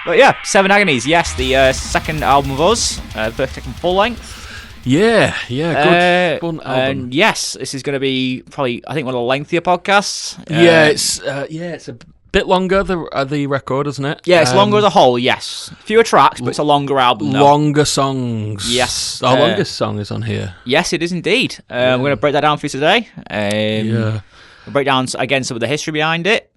But yeah, Seven Agonies, yes, the second album of us, first second full length. Yeah, good fun album. And yes, this is going to be probably, I think, one of the lengthier podcasts. It's a bit longer, the record, isn't it? Yeah, it's longer as a whole, yes. Fewer tracks, but it's a longer album, though. Longer songs. Yes. Our longest song is on here. Yes, it is indeed. We're going to break that down for you today. We'll break down, again, some of the history behind it.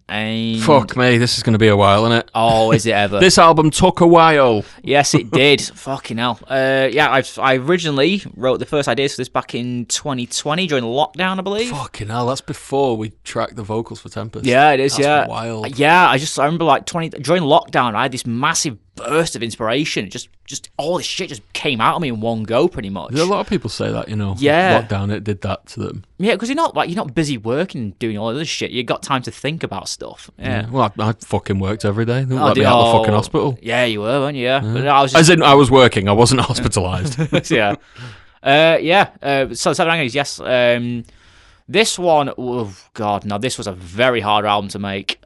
Fuck me, this is going to be a while, isn't it? Oh, is it ever? This album took a while. Yes, it did. Fucking hell. I originally wrote the first ideas for this back in 2020 during lockdown, I believe. Fucking hell, that's before we tracked the vocals for Tempest. Yeah, it is. That's wild. Yeah, I remember during lockdown, I had this massive burst of inspiration. Just all this shit just came out of me in one go, pretty much. A lot of people say that, Yeah. Lockdown, it did that to them. Yeah, because you're not busy working, doing all of this shit. You got time to think about stuff. Yeah. Well, I fucking worked every day. They let me out of the fucking hospital. Yeah, you were, weren't you? Yeah. But I was working. I wasn't hospitalised. Yeah. So Seven Agonies, yes. This one, oh god, no, this was a very hard album to make.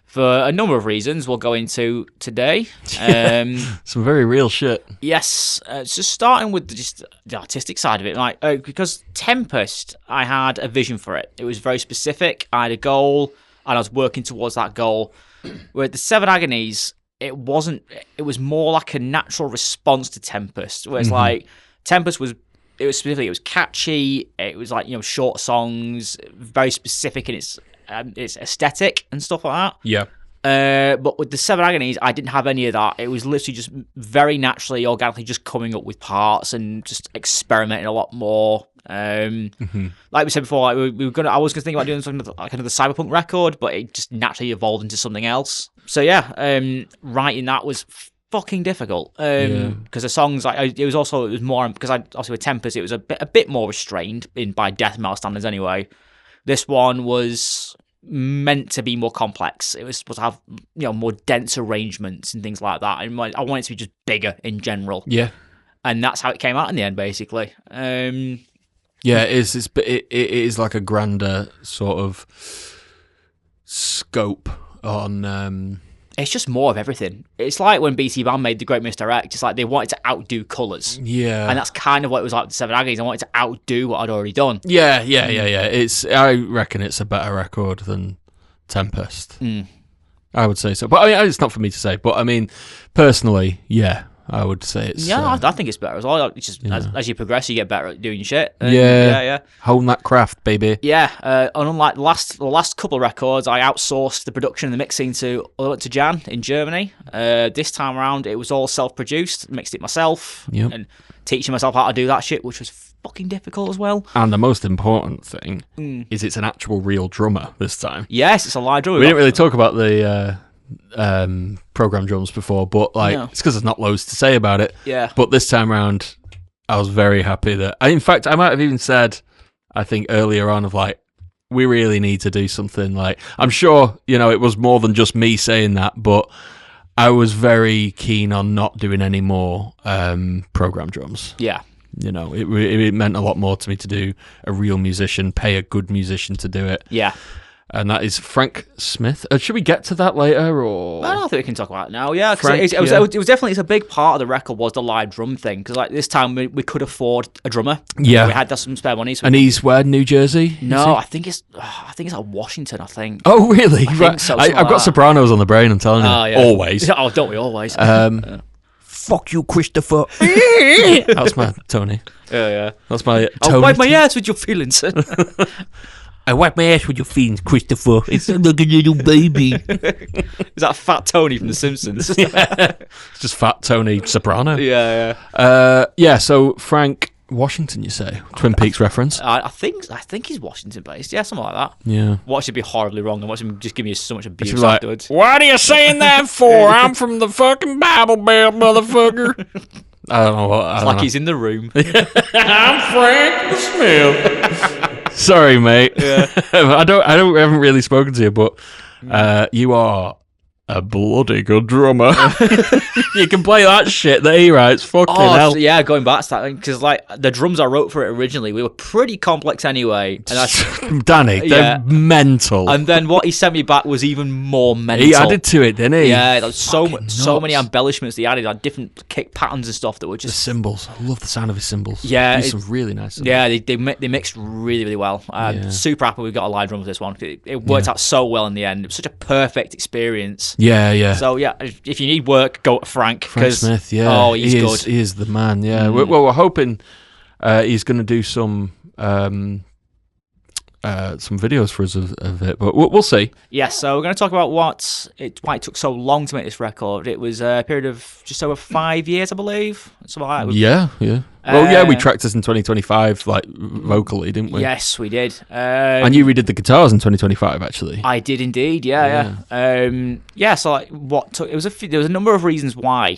For a number of reasons we'll go into today. Some very real shit. Yes. So starting with just the artistic side of it, because Tempest, I had a vision for it. It was very specific. I had a goal, and I was working towards that goal. Where the Seven Agonies, it wasn't. It was more like a natural response to Tempest. Where it's like Tempest was. It was specific. It was catchy. It was like short songs, very specific in its aesthetic and stuff like that. Yeah. But with the Seven Agonies, I didn't have any of that. It was literally just very naturally, organically, just coming up with parts and just experimenting a lot more. Like we said before, I was gonna think about doing something like another cyberpunk record, but it just naturally evolved into something else. So yeah, writing that was fucking difficult because the songs it was more because I obviously with Tempest it was a bit more restrained by death metal standards anyway. This one was meant to be more complex. It was supposed to have more dense arrangements and things like that. And I wanted it to be just bigger in general. Yeah, and that's how it came out in the end, basically. Yeah, it is. It is like a grander sort of scope on. It's just more of everything. It's like when BT Band made The Great Misdirect. It's like they wanted to outdo Colours. Yeah. And that's kind of what it was like with the Seven Agonies. I wanted to outdo what I'd already done. Yeah. I reckon it's a better record than Tempest. I would say so. But I mean, it's not for me to say. But I mean, personally, yeah, I would say it's... Yeah, I think it's better as well. It's just, as you progress, you get better at doing shit. And yeah. Hone that craft, baby. Yeah, and unlike the last couple of records, I outsourced the production and the mixing to Jan in Germany. This time around, it was all self-produced, mixed it myself, and teaching myself how to do that shit, which was fucking difficult as well. And the most important thing is it's an actual real drummer this time. Yes, it's a live drummer. We didn't really talk about the... program drums before, but it's because there's not loads to say about it. Yeah. But this time around, I was very happy that. In fact, I might have even said, I think earlier on, of we really need to do something. I'm sure it was more than just me saying that, but I was very keen on not doing any more program drums. Yeah. It meant a lot more to me to do a real musician, pay a good musician to do it. Yeah. And that is Frank Smith. Should we get to that later, or...? I don't think we can talk about it now, yeah. Because it was definitely... It's a big part of the record was the live drum thing. Because this time we could afford a drummer. Yeah. We had some spare money. So and he's where, New Jersey? No, I think it's at Washington, I think. Oh, really? I think so, I've got Sopranos on the brain, I'm telling you. Oh, yeah. Always. Oh, don't we always? Fuck you, Christopher. That's my Tony. Yeah. That's my Tony. I'll wipe my ass with your feelings. I wipe my ass with your feelings, Christopher. It's like a little baby. Is that Fat Tony from The Simpsons? It's just Fat Tony Soprano. Yeah. So Frank Washington, you say? Twin Peaks reference? I think he's Washington based. Yeah, something like that. Yeah. Watch it be horribly wrong and watch him just give me so much abuse like, afterwards. What are you saying that for? I'm from the fucking Bible Belt, motherfucker. I don't know. It's like he's in the room. I'm Frank Smith. Sorry, mate. Yeah. I haven't really spoken to you, but you are a bloody good drummer. You can play that shit that he writes. Fucking hell. Yeah, going back to that, because like the drums I wrote for it originally, we were pretty complex anyway. And Danny, they're mental. And then what he sent me back was even more mental. He added to it, didn't he? Yeah, like so many embellishments that he added, like different kick patterns and stuff that were just the cymbals. I love the sound of his cymbals. Yeah, some really nice cymbals. Yeah, they mixed really, really well. Super happy we got a live drum for this one. It worked out so well in the end. It was such a perfect experience. Yeah. So yeah, if you need work, go to Frank Smith. Yeah, he's good. He is the man. Yeah. We're hoping he's going to do some videos for us of it, but we'll see. Yes, so we're going to talk about why it took so long to make this record. It was a period of just over 5 years, I believe. Something like that. Yeah. Well, we tracked this in 2025, like vocally, didn't we? Yes, we did. And you redid the guitars in 2025, actually. I did indeed. Yeah. So like, there was a number of reasons why.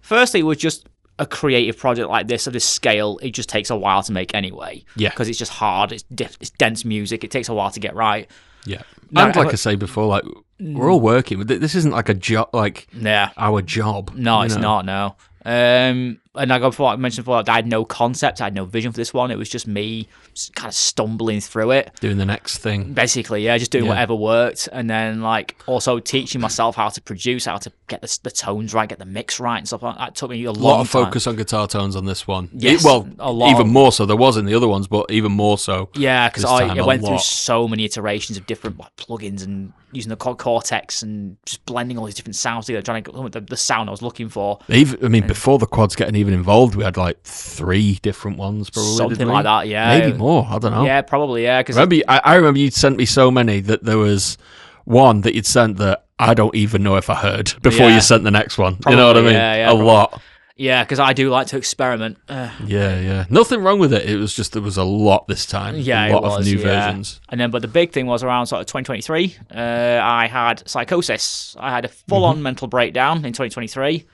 Firstly, it was just a creative project like this of this scale. It just takes a while to make anyway. Yeah, because it's just hard. It's dense music. It takes a while to get right. Yeah, and like I say before, like we're all working. This isn't like a job, our job. No, it's not. No. And I mentioned before, I had no concept, I had no vision for this one. It was just me kind of stumbling through it. Doing the next thing. Basically, just doing whatever worked. And then like also teaching myself how to produce, how to get the tones right, get the mix right and stuff like that. It took me a lot of focus on guitar tones on this one. Yes, a lot. Even more so. There was in the other ones, but even more so. Yeah, because I went through so many iterations of different plugins and using the Cortex and just blending all these different sounds together, trying to get the sound I was looking for. Before the quads getting even involved, we had like 3 different ones, probably. Something like that, yeah. Maybe more, I don't know. Yeah, probably, yeah. I remember you'd sent me so many that there was one that you'd sent that I don't even know if I heard before you sent the next one. Probably, you know what I mean? Yeah, lot. Yeah, because I do like to experiment. Yeah. Nothing wrong with it. It was just there was a lot this time. Yeah, a lot of new versions. And then, but the big thing was around sort of 2023. I had psychosis. I had a full-on mental breakdown in 2023.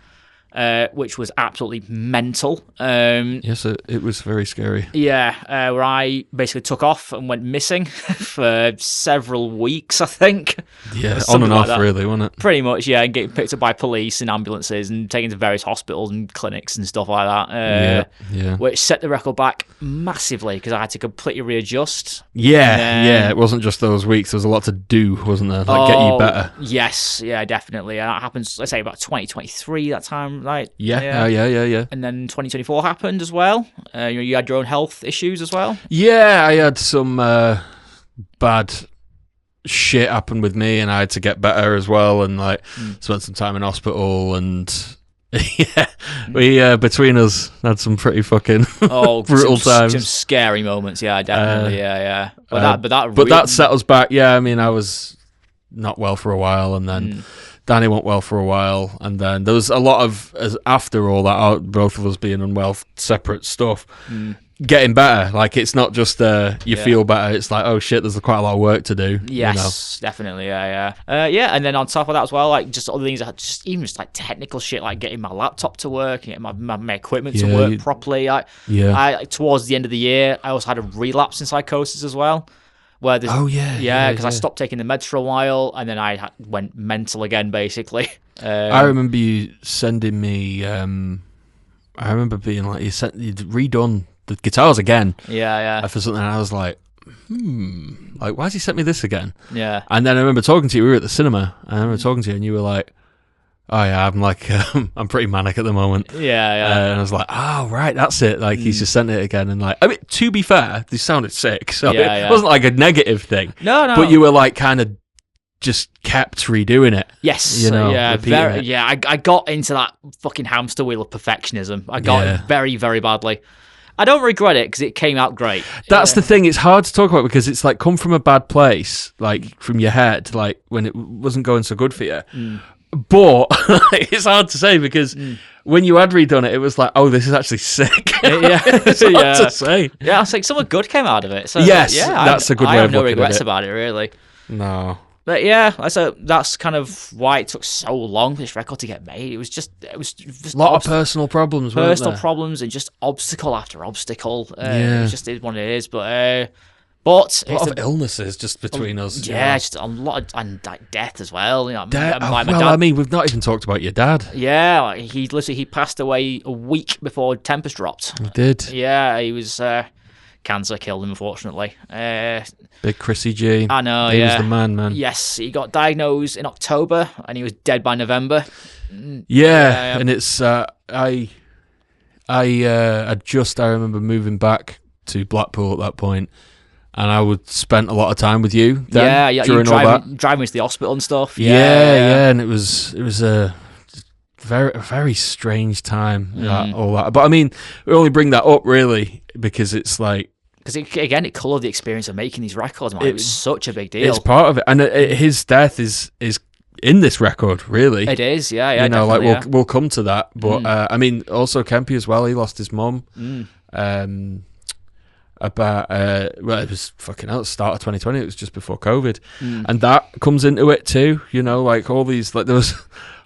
Which was absolutely mental. Yes, it was very scary. Yeah, where I basically took off and went missing for several weeks, I think. Yeah, on and off, really, wasn't it? Pretty much, yeah, and getting picked up by police and ambulances and taken to various hospitals and clinics and stuff like that. Yeah. Which set the record back massively because I had to completely readjust. Yeah, it wasn't just those weeks. There was a lot to do, wasn't there? Get you better. Yes, yeah, definitely. And that happens, let's say, about 2023, that time. Right. Yeah. And then 2024 happened as well. You had your own health issues as well. Yeah, I had some bad shit happen with me, and I had to get better as well, and spent some time in hospital, and we between us had some pretty fucking brutal times, some scary moments. Yeah, definitely. Yeah. But that set us back. Yeah, I mean, I was not well for a while, and then. Danny went well for a while, and then there was a lot of, after all that, both of us being unwell, separate stuff, getting better. Like, it's not just you feel better, it's like, oh shit, there's quite a lot of work to do. Yes, definitely, yeah. And then on top of that as well, like, just other things, just like technical shit, like getting my laptop to work, getting my equipment to work properly. Towards the end of the year, I also had a relapse in psychosis as well. Because I stopped taking the meds for a while, and then I went mental again, basically. I remember you sending me. I remember being like, you'd redone the guitars again. Yeah. For something, and I was like, like, why has he sent me this again? Yeah. And then I remember talking to you. We were at the cinema, and I remember talking to you, and you were like, oh yeah, I'm like, I'm pretty manic at the moment. Yeah. And I was like, oh right, that's it. Like he's just sent it again, and like, I mean, to be fair, they sounded sick, so it wasn't like a negative thing. No. But you were like, kind of just kept redoing it. Yes. I got into that fucking hamster wheel of perfectionism. I got it very, very badly. I don't regret it because it came out great. That's the thing. It's hard to talk about because it's like come from a bad place, like from your head, like when it wasn't going so good for you. But it's hard to say because when you had redone it, it was like, oh, this is actually sick. It's hard to say. Yeah, I was like, something good came out of it. So, yes, that's a good way of looking at it. I have no regrets about it, really. No. But yeah, so that's kind of why it took so long for this record to get made. It was just a lot of personal problems, and just obstacle after obstacle. It just is what it is. But But a lot of illnesses just between us. Yeah, just a lot of and like death as well. You know, Dad, my well, dad, I mean, we've not even talked about your dad. yeah, like, he passed away a week before Tempest dropped. He did. Yeah, he was cancer killed him, unfortunately. Big Chrissy G. I know. He yeah, was the man. Yes, he got diagnosed in October and he was dead by November. Yeah, and it's I remember moving back to Blackpool at that point, and I would spent a lot of time with you then, during all that. Driving me to the hospital and stuff. Yeah, and it was a very strange time, all that. But I mean, we only bring that up really because it's like, because it coloured the experience of making these records, man. It was such a big deal. It's part of it, and his death is in this record, really. It is, yeah. You know, like we'll come to that, but I mean, also Kempy as well. He lost his mum. About well, it was fucking hell, start of 2020. It was just before COVID, and that comes into it too. You know, like all these, like there was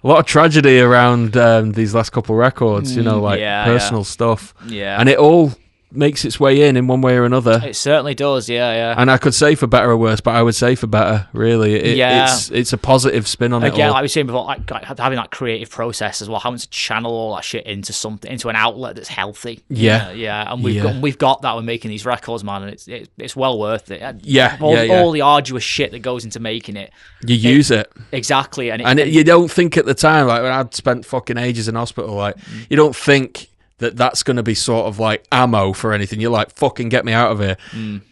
a lot of tragedy around these last couple of records. You know, like personal stuff. Yeah, and it all makes its way in one way or another. It certainly does, yeah. And I could say for better or worse, but I would say for better, really. It's a positive spin on it all. Again, like we were saying before, like having that creative process as well, having to channel all that shit into something, into an outlet that's healthy. Yeah. And we've got that when making these records, man, and it's well worth it. All the arduous shit that goes into making it. You use it. Exactly. You don't think at the time, like when I'd spent fucking ages in hospital, like you don't think that's going to be sort of like ammo for anything. You're like, fucking get me out of here.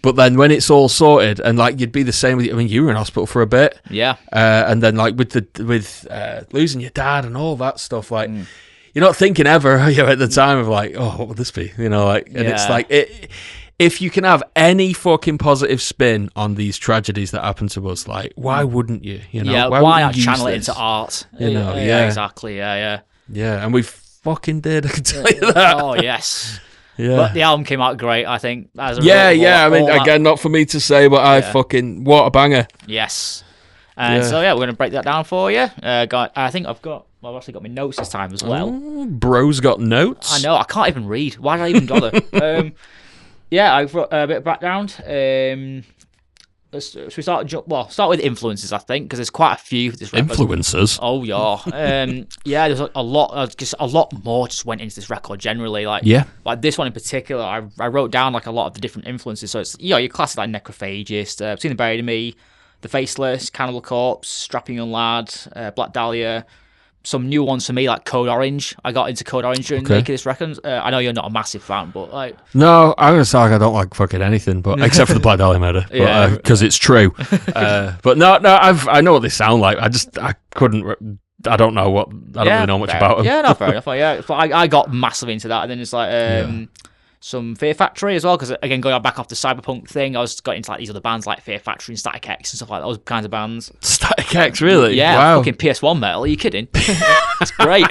But then when it's all sorted, and like you'd be the same with, I mean, you were in hospital for a bit, and then like with losing your dad and all that stuff, like you're not thinking ever, are you, at the time of like, oh, what would this be, you know, like, and it's like if you can have any fucking positive spin on these tragedies that happen to us, like, why wouldn't you? You know, yeah, why not channel it into art? You know, exactly, yeah, and we've fucking did, I can tell you that. Oh yes. Yeah. But the album came out great, I think. I mean, again, not for me to say, but I fucking, what a banger. Yes. And so we're going to break that down for you. I think I've actually got my notes this time as well. Oh, bro's got notes. I know, I can't even read. Why did I even bother? I've got a bit of background. Should we start with influences, I think, because there's quite a few for this record. Influences? Oh, yeah. There's a lot more just went into this record generally. Like this one in particular, I wrote down like a lot of the different influences. So it's, your classic like Necrophagist, Seen the Buried in Me, The Faceless, Cannibal Corpse, Strapping Young Lad, Black Dahlia. Some new ones for me, like Code Orange. I got into Code Orange during making this record. I know you're not a massive fan, but like... No, I'm going to say like I don't like fucking anything, but except for the Black Dahlia murder, because it's true. But no, I know what they sound like. I couldn't... I don't know what... I don't really know much about them. Yeah, no, fair enough. Yeah, I got massively into that, and then it's like... Some Fear Factory as well, because again, going back off the cyberpunk thing, I got into like these other bands like Fear Factory and Static X and stuff like those kinds of bands. Static X, really? Yeah, wow. Fucking PS1 metal. Are you kidding? It's great.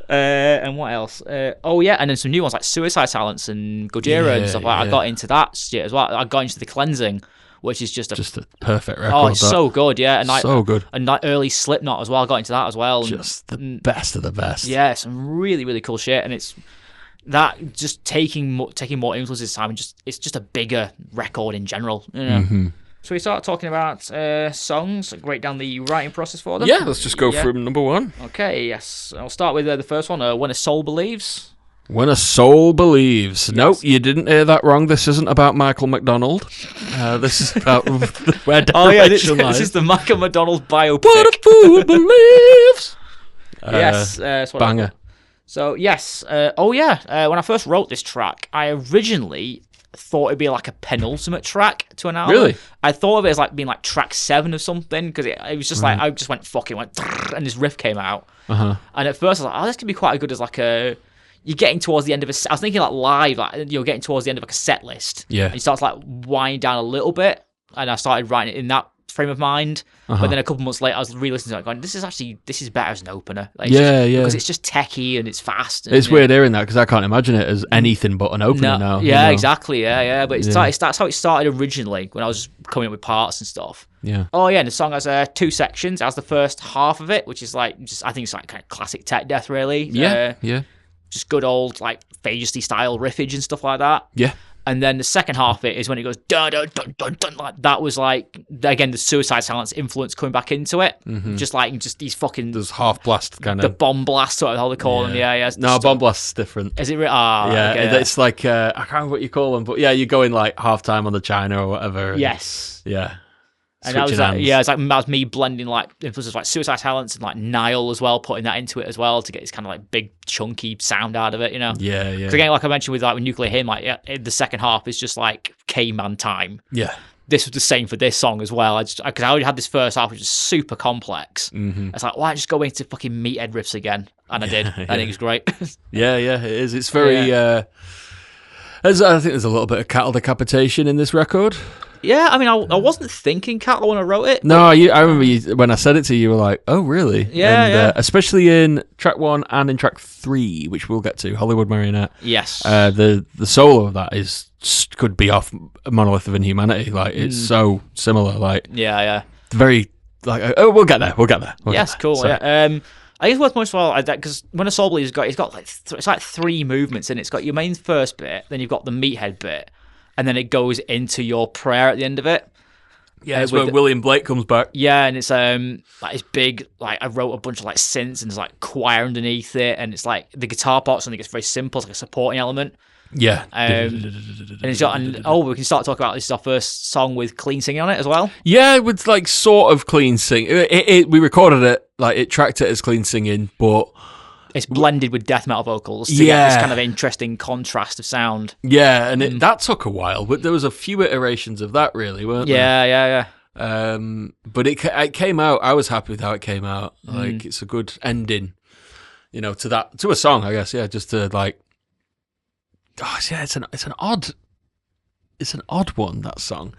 And what else? And then some new ones like Suicide Silence and Gojira and stuff like that. I got into that shit as well. I got into The Cleansing, which is just a perfect record. Oh, it's so good, yeah. And like, so good. And like early Slipknot as well. I got into that as well. Just the best of the best. Yeah, some really, really cool shit. And it's that just taking more influences this time, and it's just a bigger record in general. You know? So we start talking about songs, break down the writing process for them. Yeah, let's just go through number one. Okay, yes. I'll start with the first one, When a Soul Believes. When a Soul Believes. Yes. Nope, you didn't hear that wrong. This isn't about Michael McDonald. This is about where direction lies. This is the Michael McDonald biopic. What a fool believes. Yes. Banger. So, yes. When I first wrote this track, I originally thought it'd be like a penultimate track to an album. Really? I thought of it as like being like track 7 of something, because it was just like, I just went and this riff came out. And at first I was like, this could be quite good as like a... You're getting towards the end of I was thinking like live, like you're getting towards the end of like a set list. Yeah. And you start to like wind down a little bit, and I started writing it in that frame of mind. But then a couple months later, I was re-listening to it, going, "This is better as an opener." Like, because it's just techy and it's fast. And, it's weird hearing that, because I can't imagine it as anything but an opener now. Yeah, exactly. Yeah. But that's how it started originally, when I was coming up with parts and stuff. Yeah. And the song has 2 sections. It has the first half of it, which is like I think it's like kind of classic tech death, really. Yeah. Just good old like Fagisty style riffage and stuff like that. Yeah. And then the second half of it is when it goes dun dun dun dun dun. Like that was like again the Suicide Silence influence coming back into it. Just these fucking There's half blast kind the of bomb blast, sort of how they call them. Yeah. No, bomb blast's different. Is it? It's like I can't remember what you call them, but yeah, you're going like half time on the China or whatever. Yes. Yeah. And that was that was me blending like influences like Suicide Silence and like Nile as well, putting that into it as well to get this kind of like big chunky sound out of it, you know? Yeah. Because again, like I mentioned with Nuclear Hymn, like the second half is just like caveman time. Yeah. This was the same for this song as well. Because I already had this first half, which is super complex. It's like, why not just go into fucking meathead riffs again? And I did. I think it was great. Yeah, it is. It's very. I think there's a little bit of cattle decapitation in this record. Yeah, I mean, I wasn't thinking cattle when I wrote it. No, I remember when I said it to you, you were like, "Oh, really?" Yeah. Especially in track 1 and in track 3, which we'll get to, Hollywood Marionette. Yes. The solo of that could be off Monolith of Inhumanity. Like it's so similar. Like yeah. Very like. Oh, we'll get there. Yes, cool. So, yeah. I think it's worth most of all because when a Soul Believes it's got like it's like 3 movements, and it's got your main first bit, then you've got the meathead bit, and then it goes into your prayer at the end of it. Yeah, it's where William Blake comes back. Yeah, and it's like it's big. Like I wrote a bunch of like synths, and there's like choir underneath it, and it's like the guitar part. Something that's very simple, it's like a supporting element. Yeah, and it's got we can start talking about this is our first song with clean singing on it as well. Yeah, with like sort of clean singing. We recorded it like it tracked it as clean singing, but it's blended with death metal vocals to get this kind of interesting contrast of sound. Yeah, and that took a while, but there was a few iterations of that, really, weren't there? Yeah. But it came out. I was happy with how it came out. Like it's a good ending, to a song, I guess. Yeah, just to like. Oh, yeah, it's an odd one, that song,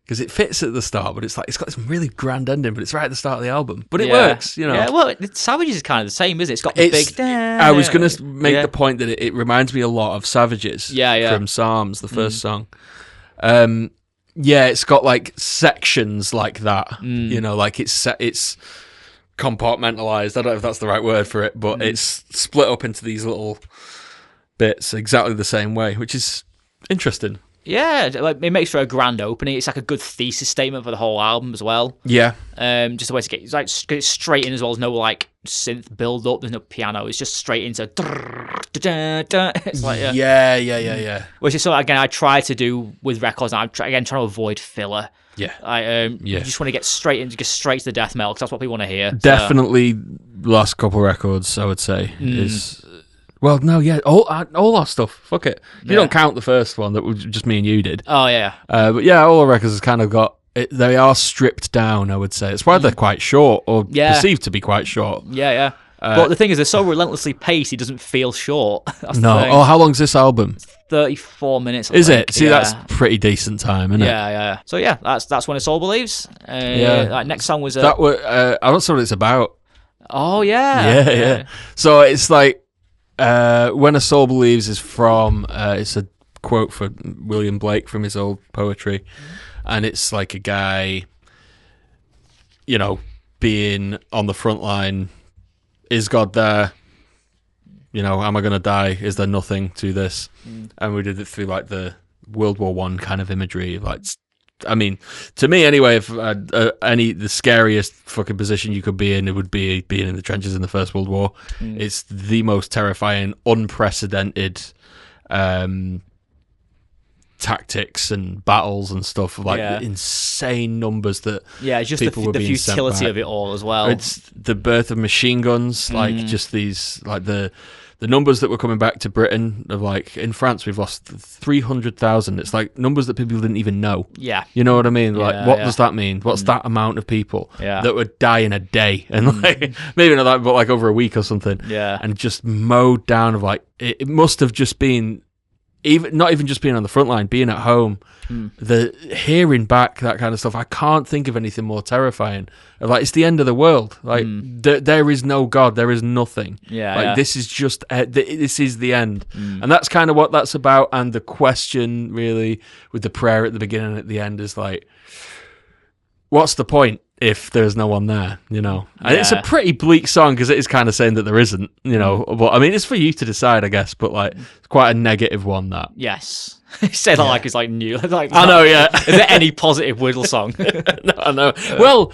because it fits at the start, but it's like it's got this really grand ending, but it's right at the start of the album, but it works, Yeah, well, Savages is kind of the same, isn't it? It's got the big. I was going to make the point that it reminds me a lot of Savages, from Psalms, the first song. It's got like sections like that, like it's compartmentalized. I don't know if that's the right word for it, but it's split up into these little bits exactly the same way, which is interesting. Yeah, like it makes for a grand opening. It's like a good thesis statement for the whole album as well. Yeah, just a way to get it straight in as well. There's no like synth build up. There's no piano. It's just straight into. It's like yeah. Which is something again I try to do with records. I'm trying to avoid filler. Yeah, you just want to get straight to the death metal because that's what people want to hear. Definitely, last couple records I would say is. Well, no, yeah, all our stuff. Fuck it. You don't count the first one that was just me and you did. Oh yeah. But yeah, all our records has kind of got. They are stripped down, I would say. It's why they're quite short, or perceived to be quite short. Yeah. But the thing is, they're so relentlessly paced, it doesn't feel short. No. Oh, how long's this album? 34 minutes. Is it? See, that's pretty decent time, isn't it? Yeah. So yeah, that's When a Soul Believes. Like, next song was that. I don't know what it's about. Oh yeah. Yeah. So it's like. When a Soul Believes is from, it's a quote for William Blake from his old poetry, and it's like a guy, being on the front line. Is God there? Am I going to die? Is there nothing to this? And we did it through like the World War I kind of imagery, like. I mean, to me anyway, if the scariest fucking position you could be in, it would be being in the trenches in the First World War. It's the most terrifying, unprecedented tactics and battles and stuff, like insane numbers that just people the futility of it all as well. It's the birth of machine guns, like just these, like the numbers that were coming back to Britain of like in France we've lost 300,000. It's like numbers that people didn't even know. Yeah, you know what I mean. Like, what does that mean? What's that amount of people that would die in a day and like maybe not that, but like over a week or something. Yeah, and just mowed down of like it must have just been. Not even just being on the front line, being at home, the hearing back that kind of stuff. I can't think of anything more terrifying. Like it's the end of the world. Like there is no God, there is nothing. This is just this is the end, and that's kind of what that's about. And the question, really, with the prayer at the beginning and at the end, is like, what's the point if there's no one there? And it's a pretty bleak song because it is kind of saying that there isn't. But I mean, it's for you to decide, I guess. But like, it's quite a negative one. That yes, Say that like it's like new. Like, I know, yeah. Is there any positive Whittle song? No, I know. Well,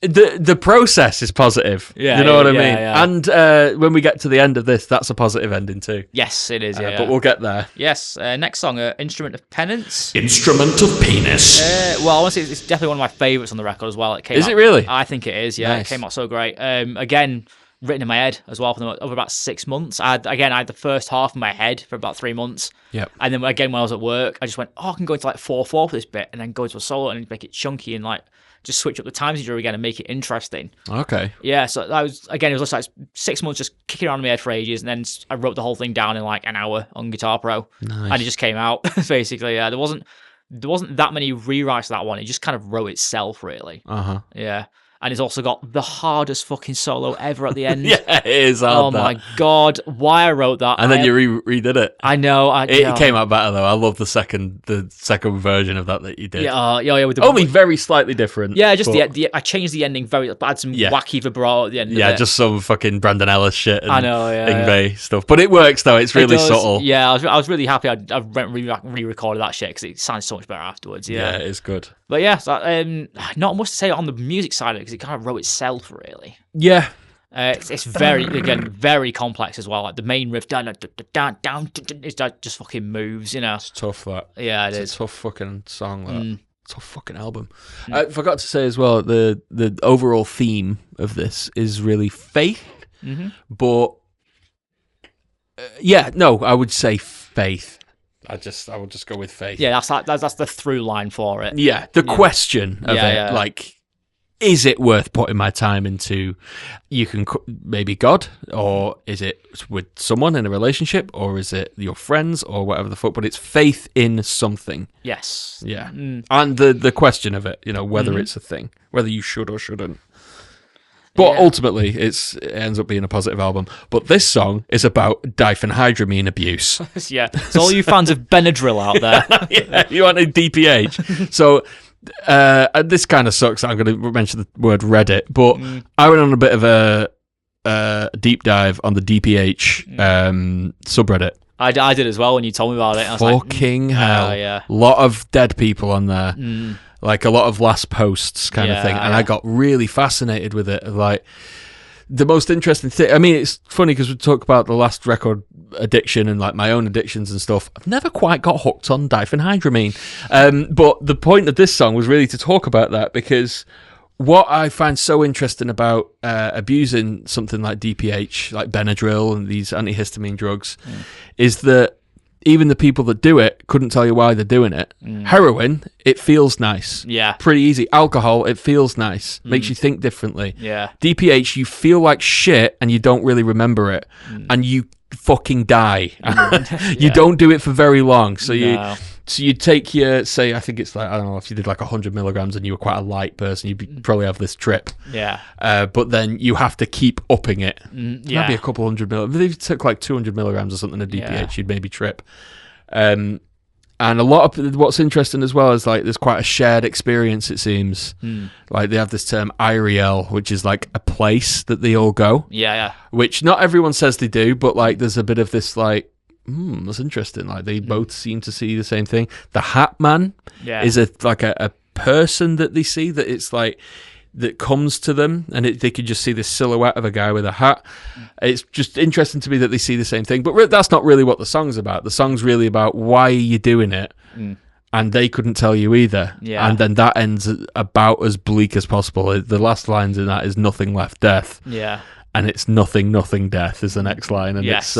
the process is positive. Yeah, you know what I mean? yeah. And when we get to the end of this, that's a positive ending too. Yes, it is, yeah. But we'll get there. Yes, next song, Instrument of Penance. Instrument of Penis. Well, honestly, it's definitely one of my favourites on the record as well. It Is it really? I think it is, yeah. Nice. It came out so great. Again, written in my head as well for over about 6 months. I had the first half in my head for about 3 months. Yep. And then again, when I was at work, I just went, I can go into like 4/4 for this bit and then go into a solo and make it chunky and like just switch up the time signature again and make it interesting. Okay. Yeah, so that was, again, it was like 6 months just kicking around in my head for ages, and then I wrote the whole thing down in like an hour on Guitar Pro. Nice. And it just came out, basically. Yeah, there wasn't that many rewrites to that one. It just kind of wrote itself, really. Uh-huh. Yeah. And it's also got the hardest fucking solo ever at the end. Yeah, it is hard. Oh my god, why I wrote that. And then you redid it. I know. It came out better though. I love the second version of that you did. Yeah, with the, only very slightly different. Yeah, just the I changed the ending I had some wacky vibrato at the end. Yeah, of it. just some fucking Brandon Ellis shit. And I know, yeah, Yngwie stuff, but it works though. It's really subtle. Yeah, I was really happy. I re-recorded that shit because it sounds so much better afterwards. Yeah, it's good. But yeah, so, not much to say on the music side of it because it kind of wrote itself really. Yeah. It's very complex as well. Like the main riff, down, it's just fucking moves, you know. It's tough, that. Yeah, it is. It's a tough fucking song, that. Tough fucking album. I forgot to say as well, the overall theme of this is really faith, but I would say faith. I would just go with faith. Yeah, that's the through line for it. Yeah, the question of it, like, is it worth putting my time into? You can maybe God, or is it with someone in a relationship, or is it your friends, or whatever the fuck? But it's faith in something. Yes. Yeah, and the question of it, whether it's a thing, whether you should or shouldn't. But ultimately, it ends up being a positive album. But this song is about diphenhydramine abuse. Yeah, so all you fans of Benadryl out there. Yeah, you want a DPH. So this kind of sucks. I'm going to mention the word Reddit, but I went on a bit of a deep dive on the DPH subreddit. I did as well when you told me about it. I was fucking hell. Yeah. A lot of dead people on there. Like a lot of last posts kind of thing. And I got really fascinated with it. Like, the most interesting thing, I mean, it's funny because we talk about the last record addiction and like my own addictions and stuff. I've never quite got hooked on diphenhydramine. But the point of this song was really to talk about that, because what I find so interesting about abusing something like DPH, like Benadryl and these antihistamine drugs, is that even the people that do it couldn't tell you why they're doing it. Heroin, it feels nice. Yeah. Pretty easy. Alcohol, it feels nice. Makes you think differently. Yeah. DPH, you feel like shit and you don't really remember it. And you fucking die. You don't do it for very long. So you take your, say, I think it's like, I don't know, if you did like 100 milligrams and you were quite a light person, you'd probably have this trip. Yeah. But then you have to keep upping it. Maybe a couple hundred milligrams. If you took like 200 milligrams or something of DPH, you'd maybe trip. And a lot of what's interesting as well is like there's quite a shared experience, it seems. Like they have this term Iriel, which is like a place that they all go. Yeah. Which not everyone says they do, but like there's a bit of this like, that's interesting. Like they both seem to see the same thing. The Hat Man is a person that they see that it's like that comes to them, and they could just see this silhouette of a guy with a hat. It's just interesting to me that they see the same thing. But that's not really what the song's about. The song's really about why are you doing it, and they couldn't tell you either. Yeah. And then that ends about as bleak as possible. The last lines in that is nothing left, death. Yeah. And it's nothing, death is the next line, and it's.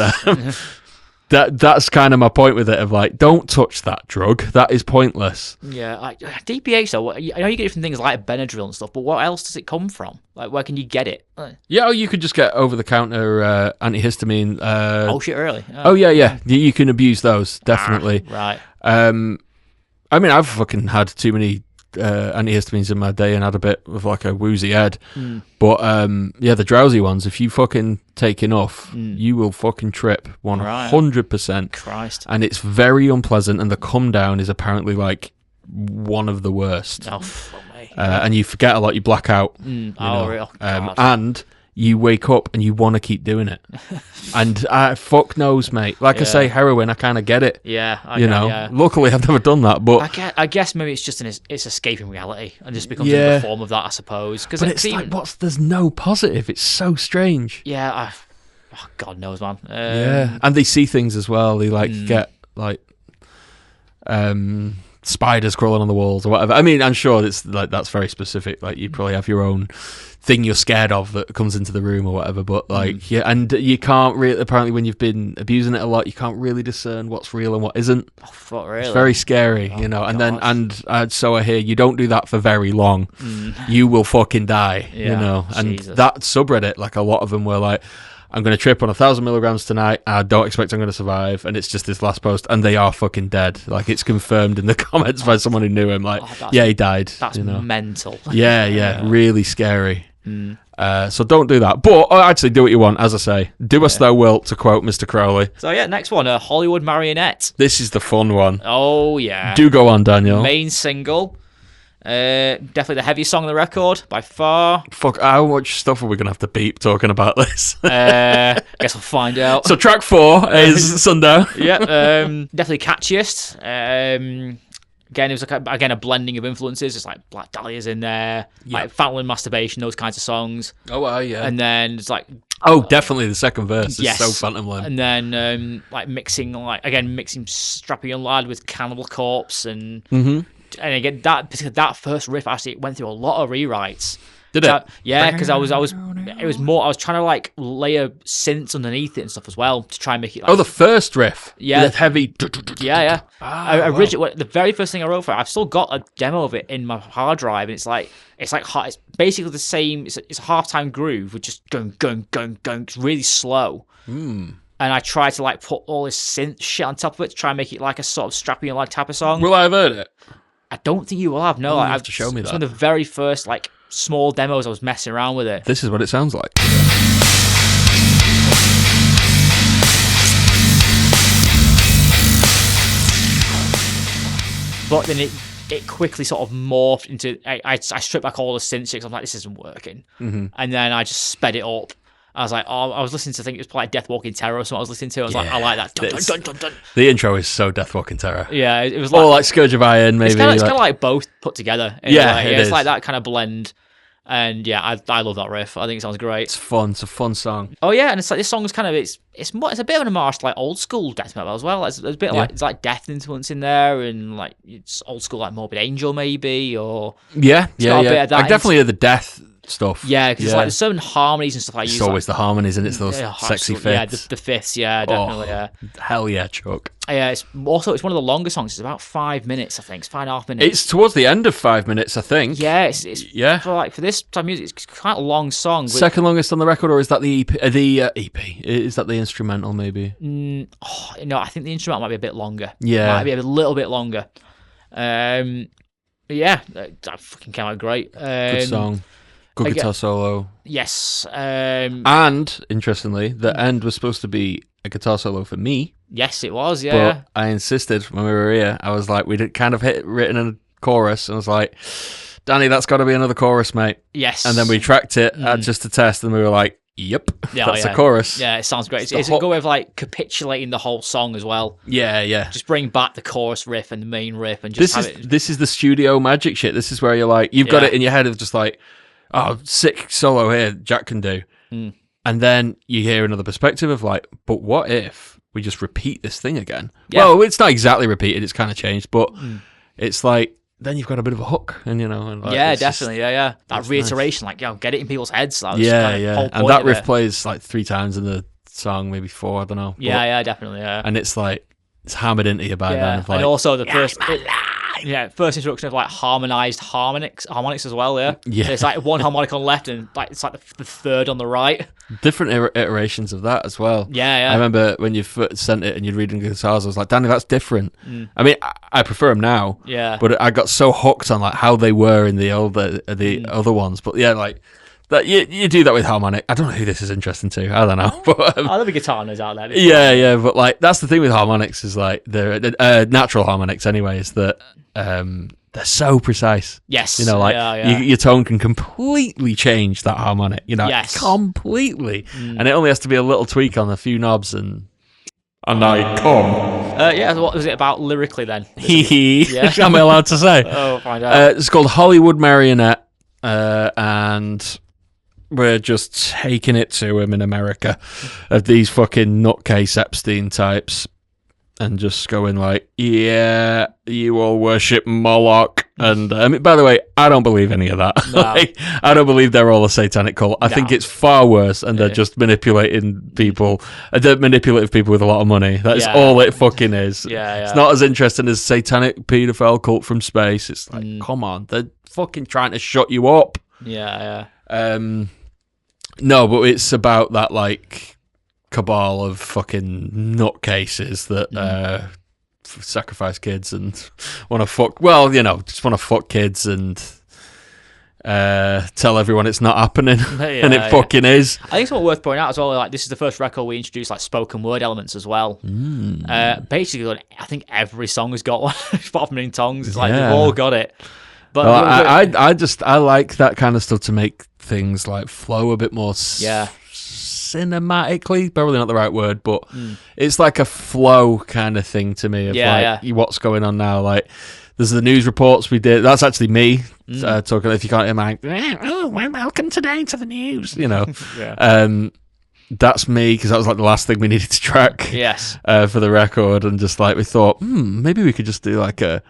That's kind of my point with it, of like, don't touch that drug. That is pointless. Yeah, DPH though, I know you get different things like Benadryl and stuff, but what else does it come from? Like, where can you get it? Yeah, you could just get over-the-counter antihistamine. Oh shit, really? Oh yeah. You can abuse those, definitely. Right. I mean, I've fucking had too many antihistamines in my day and had a bit of like a woozy head. But the drowsy ones, if you fucking take enough, you will fucking trip 100%. Christ. And it's very unpleasant, and the come down is apparently like one of the worst. Oh, fuck me. And you forget a lot, you black out. Real. And you wake up and you want to keep doing it. And fuck knows, mate. Like I say, heroin, I kind of get it. Yeah, Luckily, I've never done that, but I guess maybe it's just it's escaping reality and just becomes another form of that, I suppose. But it's like, there's no positive. It's so strange. Yeah, God knows, man. And they see things as well. They get spiders crawling on the walls or whatever. I mean, I'm sure it's like that's very specific. Like you probably have your own thing you're scared of that comes into the room or whatever. But and you can't really. Apparently, when you've been abusing it a lot, you can't really discern what's real and what isn't. Oh, fuck, really? It's very scary, And God. then so I hear you don't do that for very long. You will fucking die, And Jesus. that subreddit, like a lot of them were like, I'm going to trip on 1,000 milligrams tonight. I don't expect I'm going to survive. And it's just this last post, and they are fucking dead. Like, it's confirmed in the comments by someone who knew him. Like, he died. That's mental. Yeah, really scary. So don't do that. But actually, do what you want, as I say. Do as thou wilt, to quote Mr. Crowley. So, next one, Hollywood Marionette. This is the fun one. Oh, yeah. Do go on, Daniel. Main single. Definitely the heaviest song on the record by far. Fuck, how much stuff are we gonna have to beep talking about this? Guess we'll find out. So track 4 is Sundown. Definitely catchiest. Again, it was like a blending of influences. It's like Black Dahlia's in there, like Fountain and Masturbation, those kinds of songs. Oh, yeah. And then it's like, definitely the second verse is so Phantom Limb. And then mixing Strappy Young Lad with Cannibal Corpse and. And again, that first riff actually went through a lot of rewrites. Did it? Yeah, because I was trying to like layer synths underneath it and stuff as well to try and make it. Like, the first riff. Yeah, the heavy. Yeah. Originally, the very first thing I wrote for it, I've still got a demo of it in my hard drive, and it's basically the same. It's a halftime groove with just going. It's really slow. And I tried to like put all this synth shit on top of it to try and make it like a sort of Strappy Young Lad type of song. Will I have heard it? I don't think you will have. No, you have to show me that. It's one of the very first like small demos I was messing around with it. This is what it sounds like. But then it quickly sort of morphed into. I stripped back all the synths because I'm like, this isn't working. And then I just sped it up. I was like, I was listening to, I think it was like Death Walking Terror or something I was listening to. I was like, I like that. Dun, dun, dun, dun. The intro is so Death Walking Terror. Yeah, it was like... Or like Scourge of Iron, maybe. It's kind of like both put together. It's like that kind of blend. And yeah, I love that riff. I think it sounds great. It's fun. It's a fun song. Oh yeah, and it's like this song's kind of it's a bit of an homage to like old school death metal as well. There's a bit of like it's like death influence in there, and like it's old school like Morbid Angel maybe, or a bit of that. I definitely hear the death stuff. Yeah, because it's like there's certain harmonies and stuff I use. It's always the harmonies, and it's those sexy fifths. Yeah, the fifths. Yeah, definitely. Hell yeah, Chuck. Yeah, it's one of the longer songs. It's about 5 minutes, I think. It's 5.5 minutes. It's towards the end of 5 minutes, I think. Yeah, it's for this type of music. It's quite a long song. Second longest on the record, or is that the EP? EP is that the instrumental? Maybe. No, I think the instrumental might be a bit longer. Yeah, might be a little bit longer. Yeah, that fucking came out great. Good song. Good guitar solo. Yes. And, interestingly, the end was supposed to be a guitar solo for me. Yes, it was, yeah. But I insisted when we were here. I was like, we'd kind of written a chorus, and I was like, Danny, that's got to be another chorus, mate. Yes. And then we tracked it just to test, and we were like, yep, that's a chorus. Yeah, it sounds great. It's a good way of like capitulating the whole song as well. Yeah. Just bring back the chorus riff and the main riff, and just this is the studio magic shit. This is where you're like, you've got it in your head of just like, oh, sick solo here, Jack can do. And then you hear another perspective of like, but what if we just repeat this thing again? Yeah. Well, it's not exactly repeated, it's kind of changed, but it's like, then you've got a bit of a hook, and and like, definitely, that reiteration, nice. Like, get it in people's heads. That was and that riff plays like 3 times in the song, maybe 4, I don't know. Definitely, And it's like, it's hammered into you by then. Of like, and also the first introduction of like harmonized harmonics as well. Yeah. So it's like one harmonic on the left and like it's like the third on the right. Different iterations of that as well. Yeah. I remember when you sent it and you'd read the guitars, I was like, Danny, that's different. I mean, I prefer them now. Yeah. But I got so hooked on like how they were in the other ones. But yeah, like. That you do that with harmonic. I don't know who this is interesting to. I don't know. But, I love the guitar knows out there. Yeah. But like that's the thing with harmonics is like the natural harmonics anyway. Is that they're so precise. Yes. You know, like your tone can completely change that harmonic. You know, Yes. completely. And it only has to be a little tweak on a few knobs and I come. Yeah, what was it about lyrically then? Yeah. Am I allowed to say? Oh, find out. It's called Hollywood Marionette, and we're just taking it to him in America of these fucking nutcase Epstein types and just going like, yeah, you all worship Moloch. And by the way, I don't believe any of that. No. Like, I don't believe they're all a satanic cult. I think it's far worse, and they're just manipulating people. They're manipulative people with a lot of money. That's all it fucking is. It's not as interesting as satanic paedophile cult from space. It's like, come on, they're fucking trying to shut you up. Yeah. No, but it's about that like cabal of fucking nutcases that sacrifice kids and want to fuck. Well, you know, just want to fuck kids and tell everyone it's not happening, and it fucking is. I think it's worth pointing out as well. Like, this is the first record we introduced like spoken word elements as well. Basically, I think every song has got one, apart from in tongues. It's like they've all got it. But well, I like that kind of stuff to make things like flow a bit more. Cinematically, probably not the right word, but it's like a flow kind of thing to me of what's going on now. Like, there's the news reports we did. That's actually me talking. If you can't hear my, welcome today to the news. You know, that's me, because that was like the last thing we needed to track. Yes, for the record, and just like we thought, maybe we could just do like a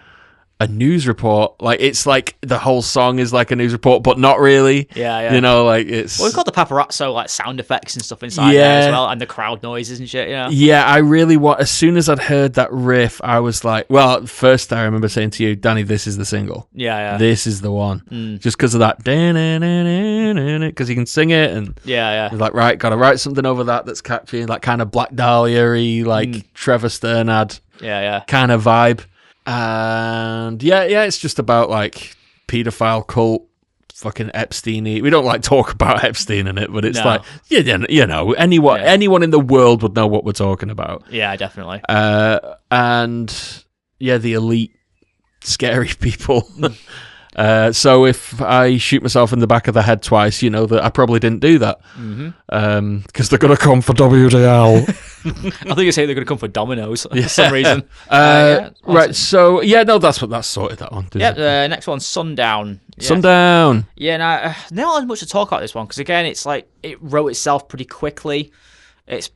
news report. Like, it's like the whole song is like a news report, but not really. Yeah. You know, like it's. Well, we've got the paparazzo like sound effects and stuff inside there as well, and the crowd noises and shit. Yeah, I really want. As soon as I'd heard that riff, I was like, well, at first I remember saying to you, Danny, this is the single. Yeah. This is the one. Just because of that, because you can sing it, and yeah. Like, right, gotta write something over that's catchy, like kind of Black Dahlia-y, like Trevor Stern had. Yeah. Kind of vibe. And it's just about like pedophile cult, fucking Epstein-y. We don't like talk about Epstein in it, but it's like, you know, anyone in the world would know what we're talking about. Yeah, definitely. And the elite, scary people. So if I shoot myself in the back of the head twice, you know that I probably didn't do that. Because they're going to come for WDL. I think you say they're going to come for Domino's for some reason. Right, so, that's sorted, that one. Next one, Sundown. Yes. Sundown. Yeah, not as much to talk about this one, because again, it's like, it wrote itself pretty quickly. It's,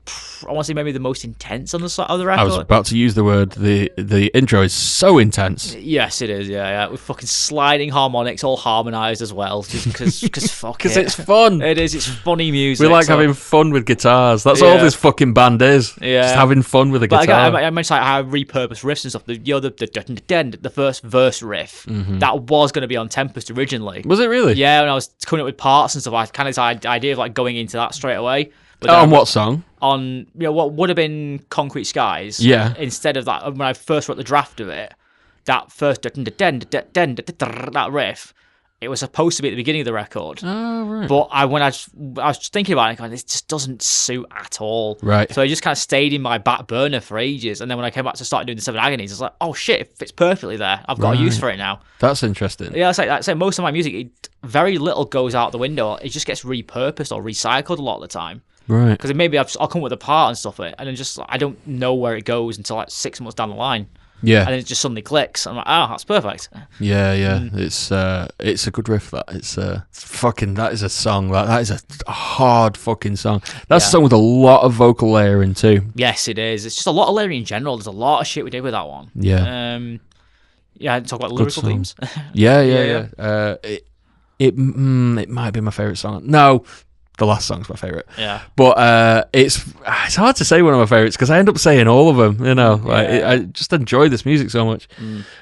I want to say, maybe the most intense on the record. I was about to use the word. The intro is so intense. Yes, it is. Yeah. With fucking sliding harmonics, all harmonized as well. Just because fuck it. Because it's fun. It is. It's funny music. We like having fun with guitars. That's all this fucking band is. Yeah. Just having fun with a guitar. But I mentioned like how repurposed riffs and stuff. The first verse riff that was going to be on Tempest originally. Was it really? Yeah. When I was coming up with parts and stuff, I kind of had the idea of like going into that straight away. But on what song? On what would have been Concrete Skies. Yeah. Instead of that, when I first wrote the draft of it, that first that riff, it was supposed to be at the beginning of the record. Oh, right. But I was just thinking about it, going, this just doesn't suit at all. Right. So it just kind of stayed in my back burner for ages. And then when I came back to start doing the Seven Agonies, I was like, oh shit, it fits perfectly there. I've got a use for it now. That's interesting. Yeah, it's like most of my music, very little goes out the window. It just gets repurposed or recycled a lot of the time. Right. Because maybe I'll come with a part and stuff, and then just I don't know where it goes until like 6 months down the line. Yeah. And then it just suddenly clicks. I'm like, oh, that's perfect. Yeah. It's a good riff. That it's fucking. That is a song. That is a hard fucking song. That's a song with a lot of vocal layering too. Yes, it is. It's just a lot of layering in general. There's a lot of shit we did with that one. Yeah. I talk about lyrical themes. Yeah. It might be my favorite song. No. The last song's my favourite. Yeah. But it's hard to say one of my favourites because I end up saying all of them, you know. Like, I just enjoy this music so much.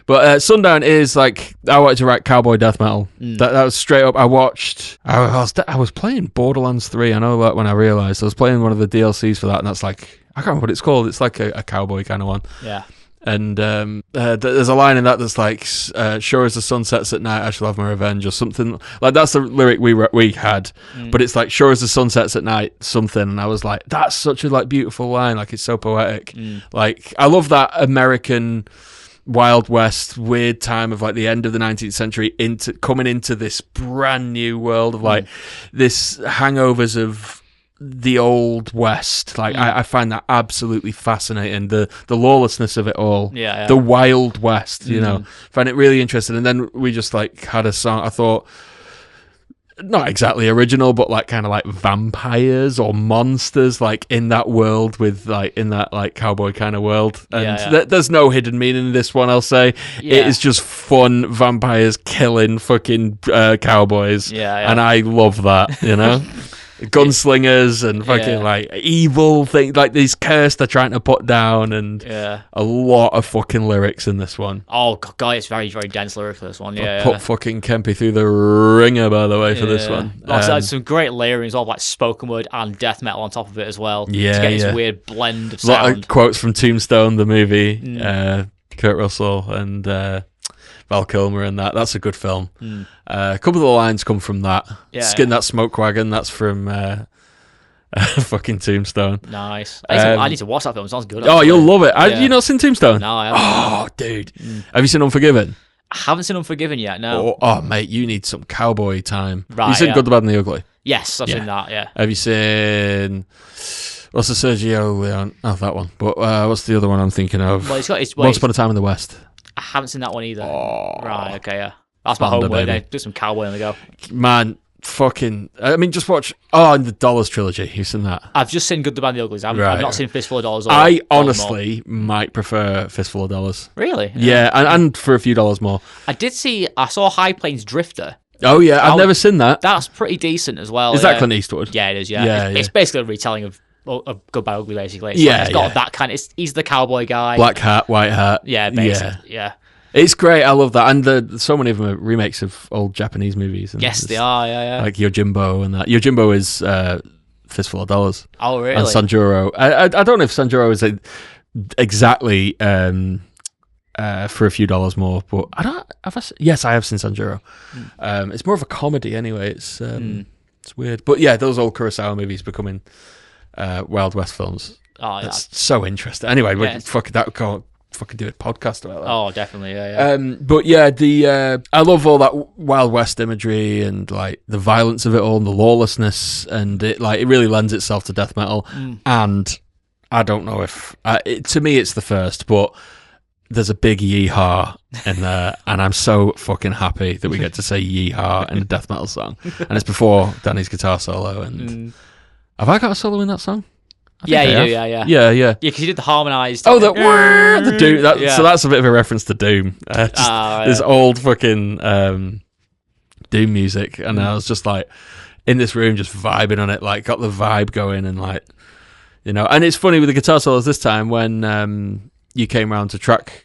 But Sundown is like, I wanted to write cowboy death metal. That was straight up. I was playing Borderlands 3. I know that when I realised. I was playing one of the DLCs for that, and that's like, I can't remember what it's called. It's like a cowboy kind of one. Yeah. And there's a line in that that's like, sure as the sun sets at night, I shall have my revenge, or something. Like, that's the lyric we had. But it's like, sure as the sun sets at night, something. And I was like, that's such a like beautiful line. Like, it's so poetic. Like, I love that American Wild West, weird time of like the end of the 19th century coming into this brand new world of like this hangovers of the old West. Like I find that absolutely fascinating. The lawlessness of it all. Yeah. The Wild West, you know. Find it really interesting. And then we just like had a song, I thought, not exactly original, but like kind of like vampires or monsters, like in that world with like in that like cowboy kind of world. And there's no hidden meaning in this one, I'll say. Yeah. It is just fun vampires killing fucking cowboys. Yeah. And I love that, you know? Gunslingers and fucking like evil things, like these curse they're trying to put down, and a lot of fucking lyrics in this one. Oh god, it's very, very dense lyrics for this one. Put fucking Kempy through the ringer, by the way, for this one. Some great layering of like spoken word and death metal on top of it as well. Yeah, to get this weird blend of sound. A lot of quotes from Tombstone, the movie. Kurt Russell and Val Kilmer and that's a good film. A couple of the lines come from that. Skin that smoke wagon, that's from fucking Tombstone. Nice. I need to watch that film. It sounds good. Oh, you'll love it. Have you not seen Tombstone? No, I haven't. Oh, dude. Have you seen Unforgiven? I haven't seen Unforgiven yet, no. Oh, mate, you need some cowboy time. Right, you seen Good, the Bad and the Ugly? Yes, I've seen that, yeah. Have you seen... What's the Sergio Leone? Oh, that one. But what's the other one I'm thinking of? Well, Once Upon a Time in the West. I haven't seen that one either. Oh, right, okay, yeah. That's my homework. Do some cowboy on the go. Man, fucking... I mean, just watch... Oh, and the Dollars trilogy. You've seen that? I've just seen Good, the Bad, and the Uglies. I've not seen Fistful of Dollars. I honestly might prefer Fistful of Dollars. Really? Yeah, and for a few dollars more. I saw High Plains Drifter. Oh, yeah. I've never seen that. That's pretty decent as well. Is that Clint Eastwood? Yeah, it is, yeah. It's basically a retelling of Good, Bad, Ugly, basically. It's got that kind of... He's the cowboy guy. Black hat, white hat. Yeah, basically. Yeah. It's great. I love that. And so many of them are remakes of old Japanese movies. And yes, they are. Yeah. Like Yojimbo and that. Yojimbo is Fistful of Dollars. Oh, really? And Sanjuro. I don't know if Sanjuro is exactly for a few dollars more, but I don't. Yes, I have seen Sanjuro. It's more of a comedy anyway. It's weird, but yeah, those old Kurosawa movies becoming Wild West films. Oh, yeah. That's so interesting. Anyway, fucking do a podcast about that. Oh, definitely, yeah. But yeah, I love all that Wild West imagery and like the violence of it all and the lawlessness, and it really lends itself to death metal. And I don't know if to me it's the first, but there's a big yeehaw in there, and I'm so fucking happy that we get to say yeehaw in a death metal song, and it's before Danny's guitar solo. And have I got a solo in that song? Yeah, you do, yeah. Yeah, because you did the harmonised... Oh, the Doom. So that's a bit of a reference to Doom. This old fucking Doom music. And I was just like, in this room, just vibing on it, like, got the vibe going and like, you know. And it's funny with the guitar solos this time, when you came around to track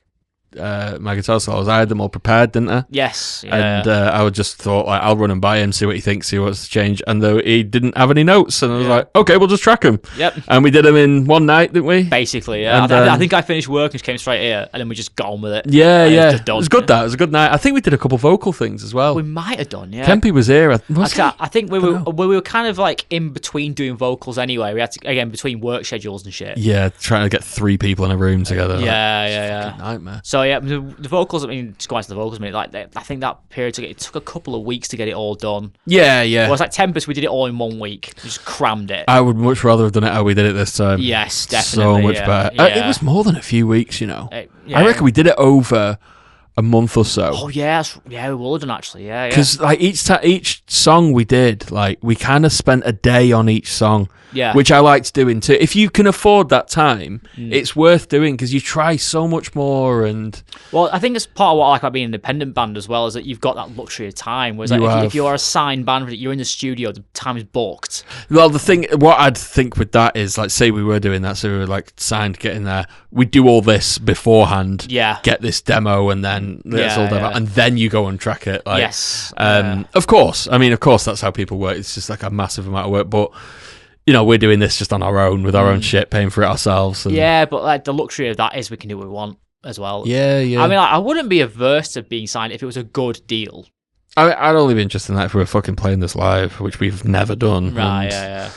my guitar solos, I had them all prepared, didn't I? Yes. Yeah. And I would just thought, like, I'll run and by him, see what he thinks, see what's changed. And though he didn't have any notes, and I was like, okay, we'll just track him. Yep. And we did them in one night, didn't we? Basically, yeah. And I think I finished work and just came straight here, and then we just got on with it. Yeah. It was good. It was a good night. I think we did a couple vocal things as well. We might have done, yeah. Kempy was here. I think we were kind of like in between doing vocals anyway. We had to, again, between work schedules and shit. Yeah, trying to get 3 people in a room together. Yeah. Nightmare. So yeah, the vocals. I mean, just going to the vocals a minute. Like, I think that period took a couple of weeks to get it all done. Yeah. Well, it was like Tempest. We did it all in 1 week. We just crammed it. I would much rather have done it how we did it this time. Yes, definitely. So much better. Yeah. It was more than a few weeks, you know. I reckon we did it over a month or so. Oh yeah, we will have done actually. Yeah. Because like each song we did, like we kind of spent a day on each song. Yeah. Which I liked doing too. If you can afford that time, it's worth doing because you try so much more. And well, I think it's part of what I like about being an independent band as well, is that you've got that luxury of time. Whereas if you're a signed band, you're in the studio, the time is booked. Well, what I'd think with that is, like, say we were doing that, so we were like signed, getting there, we'd do all this beforehand. Yeah. Get this demo, and then and then you go and track it. Like, yes. Of course. I mean, of course, that's how people work. It's just like a massive amount of work, but. You know, we're doing this just on our own with our own shit, paying for it ourselves. And... Yeah, but like the luxury of that is we can do what we want as well. Yeah. I mean, I wouldn't be averse to being signed if it was a good deal. I'd only be interested in that if we were fucking playing this live, which we've never done. Right, yeah.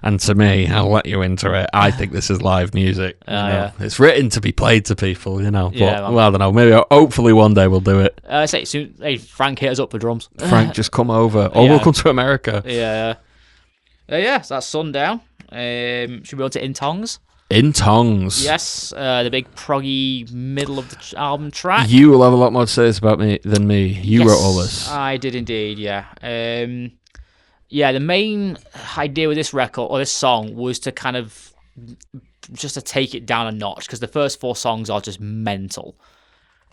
And to me, I'll let you into it. I think this is live music. Yeah. It's written to be played to people, But, Yeah, well, I don't know. Maybe, hopefully one day we'll do it. Say soon. Hey, Frank, hit us up for drums. Frank, just come over. Or we'll come to America. Yeah. So that's Sundown. Should we go on to In Tongs? In Tongs. Yes, the big proggy middle of the album track. You will have a lot more to say this about me than me. You wrote all this. I did indeed, yeah. The main idea with this record, or this song, was to kind of just to take it down a notch, because the first 4 songs are just mental.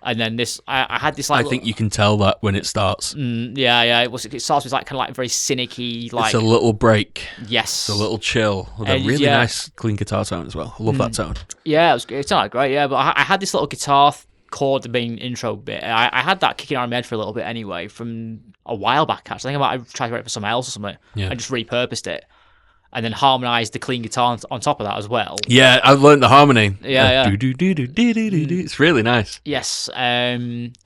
And then this, I had this like. I think you can tell that when it starts. It starts with like kind of like very cynicy, like. It's a little break. Yes. It's a little chill with a really nice clean guitar tone as well. I love that tone. Yeah, it sounded great. Yeah, but I had this little guitar chord, the main intro bit. I had that kicking around my head for a little bit anyway from a while back. Actually, I think I tried to write it for someone else or something. Yeah. I just repurposed it. And then harmonised the clean guitar on top of that as well. Yeah, I learned the harmony. Yeah. It's really nice. Yes. And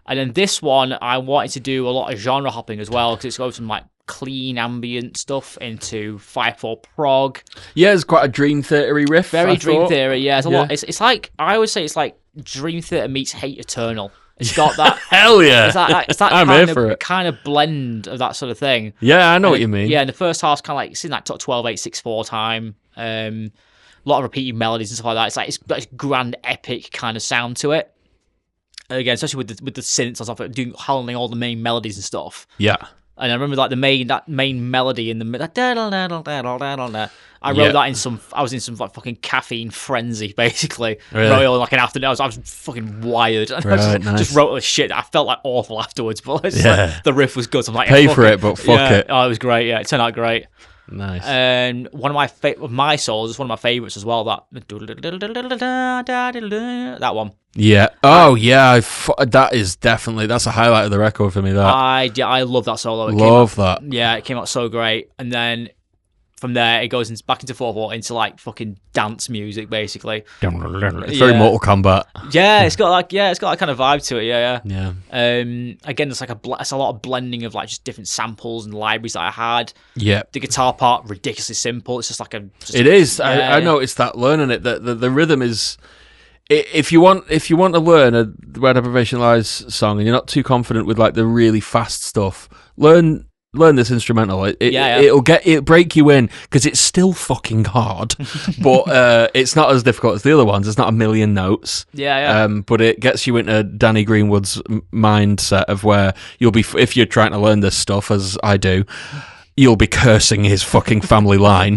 then this one, I wanted to do a lot of genre hopping as well, because it's goes from like clean ambient stuff into 5/4 prog. Yeah, it's quite a Dream Theater-y riff. Very Dream Theater, yeah. It's a lot. It's like, I always say it's like Dream Theater meets Hate Eternal. It's got that. Hell yeah! It's that I'm here for it. Kind of blend of that sort of thing. Yeah, I know what you mean. Yeah, and the first half's kind of like, it's in that 12/8/6/4 time. A lot of repeated melodies and stuff like that. It's like it's got this grand epic kind of sound to it. And again, especially with the synths and stuff, like doing handling all the main melodies and stuff. Yeah. And I remember like that main melody in the I wrote that in I was in some like fucking caffeine frenzy, basically. Really? Wrote it all in like an afternoon. I was fucking wired. And I just wrote the shit. I felt like awful afterwards, but it's like, the riff was good. So I'm like, pay for it, but fuck it. Oh, it was great. Yeah, it turned out great. Nice. And one of my solos is one of my favorites as well. That one. Yeah. Oh, yeah. That is definitely, that's a highlight of the record for me. That I love that solo. Love that. Yeah, it came out so great. And then from there, it goes back into 4/4 into like fucking dance music, basically. It's very Mortal Kombat. Yeah, it's got that kind of vibe to it. Yeah. Again, it's like it's a lot of blending of like just different samples and libraries that I had. Yeah. The guitar part ridiculously simple. It's just like it is. Yeah. I noticed that learning it. That the rhythm is. If you want to learn a Where Deprivation Lies song and you're not too confident with like the really fast stuff, learn this instrumental. It'll break you in, because it's still fucking hard, but it's not as difficult as the other ones. It's not a million notes. But it gets you into Danny Greenwood's mindset of where you'll be, if you're trying to learn this stuff, as I do, you'll be cursing his fucking family line,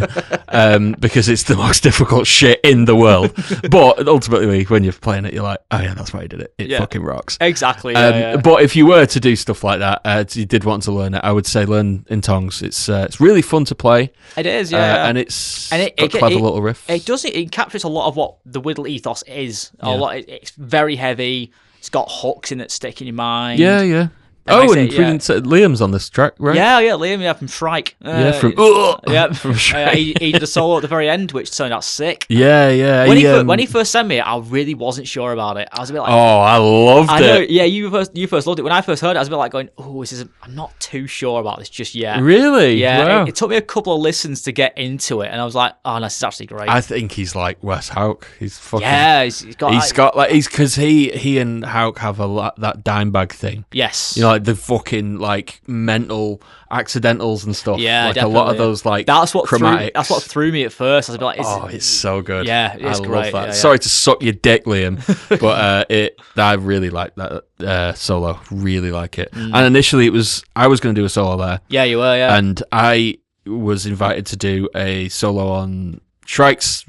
because it's the most difficult shit in the world. But ultimately, when you're playing it, you're like, oh yeah, that's why he did it. It fucking rocks. Exactly. But if you were to do stuff like that, you did want to learn it, I would say learn In Tongs. It's really fun to play. It is, and it's got a clever little riff. It captures a lot of what the Whittle ethos is. It's very heavy. It's got hooks in it, stick in your mind. Yeah. Liam's on this track, right? Yeah, Liam, from Shrike. From Shrike. He did a solo at the very end, which turned out sick. Yeah. When he first sent me it, I really wasn't sure about it. I was a bit like, oh, I loved it. Yeah, you first loved it. When I first heard it, I was a bit like going, oh, I'm not too sure about this just yet. Really? Yeah. Wow. It took me a couple of listens to get into it, and I was like, oh, no, this is actually great. I think he's like Wes Hauck. He's fucking. Yeah, because he and Hauck have that dime bag thing. Yes. You know, like the fucking like mental accidentals and stuff. Yeah, like definitely. A lot of those like that's what chromatics. That's what threw me at first. I was like, it's so good. Yeah, it's I great. love that. Yeah. Sorry to suck your dick, Liam, but I really like that solo. Really like it. And initially, I was going to do a solo there. Yeah, you were. Yeah, and I was invited to do a solo on Shrike's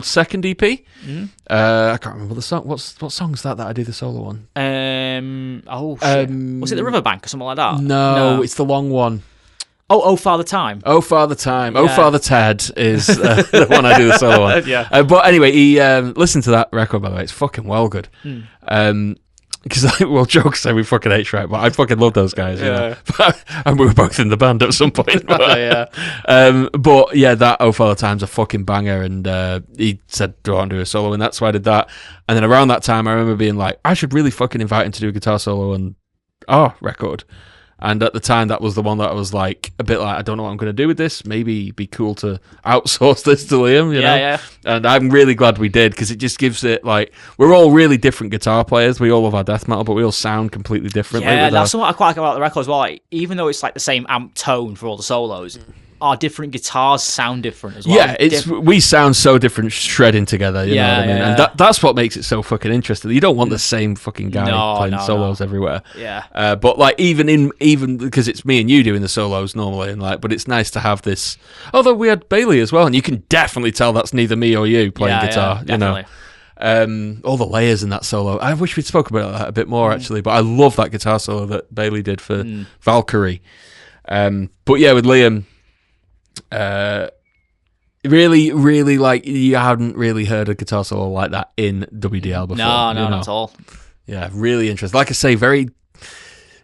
second EP. I can't remember the song. What song's that I do the solo on? Was it the Riverbank or something like that? No, it's the long one. Oh, Father Time. Oh, Father Time. Yeah. Oh, Father Ted is the one I do the solo on. Yeah. But anyway, he listened to that record, by the way. It's fucking well good. Because jokes say we fucking hate Shrek, but I fucking love those guys. Yeah. And we were both in the band at some point. But, but yeah, that Oh Father Time's a fucking banger, and he said, do I want to do a solo? And that's why I did that. And then around that time, I remember being like, I should really fucking invite him to do a guitar solo on our record. And at the time, that was the one that I was like a bit like, I don't know what I'm going to do with this. Maybe it'd be cool to outsource this to Liam, you know? Yeah. And I'm really glad we did, because it just gives it like, we're all really different guitar players. We all love our death metal, but we all sound completely differently. Yeah, that's something I quite like about the record as well. Like, even though it's like the same amp tone for all the solos, our different guitars sound different as well. Yeah, we sound so different shredding together, you know what I mean? Yeah. And that's what makes it so fucking interesting. You don't want the same fucking guy playing solos everywhere. Yeah. But like even because it's me and you doing the solos normally, and like, but it's nice to have this. Although we had Bailey as well, and you can definitely tell that's neither me or you playing guitar, you know. All the layers in that solo. I wish we'd spoken about that a bit more actually, but I love that guitar solo that Bailey did for Valkyrie. But yeah, with Liam, really, really, like, you hadn't really heard a guitar solo like that in WDL before. No, not at all. Yeah, really interesting. Like I say, very.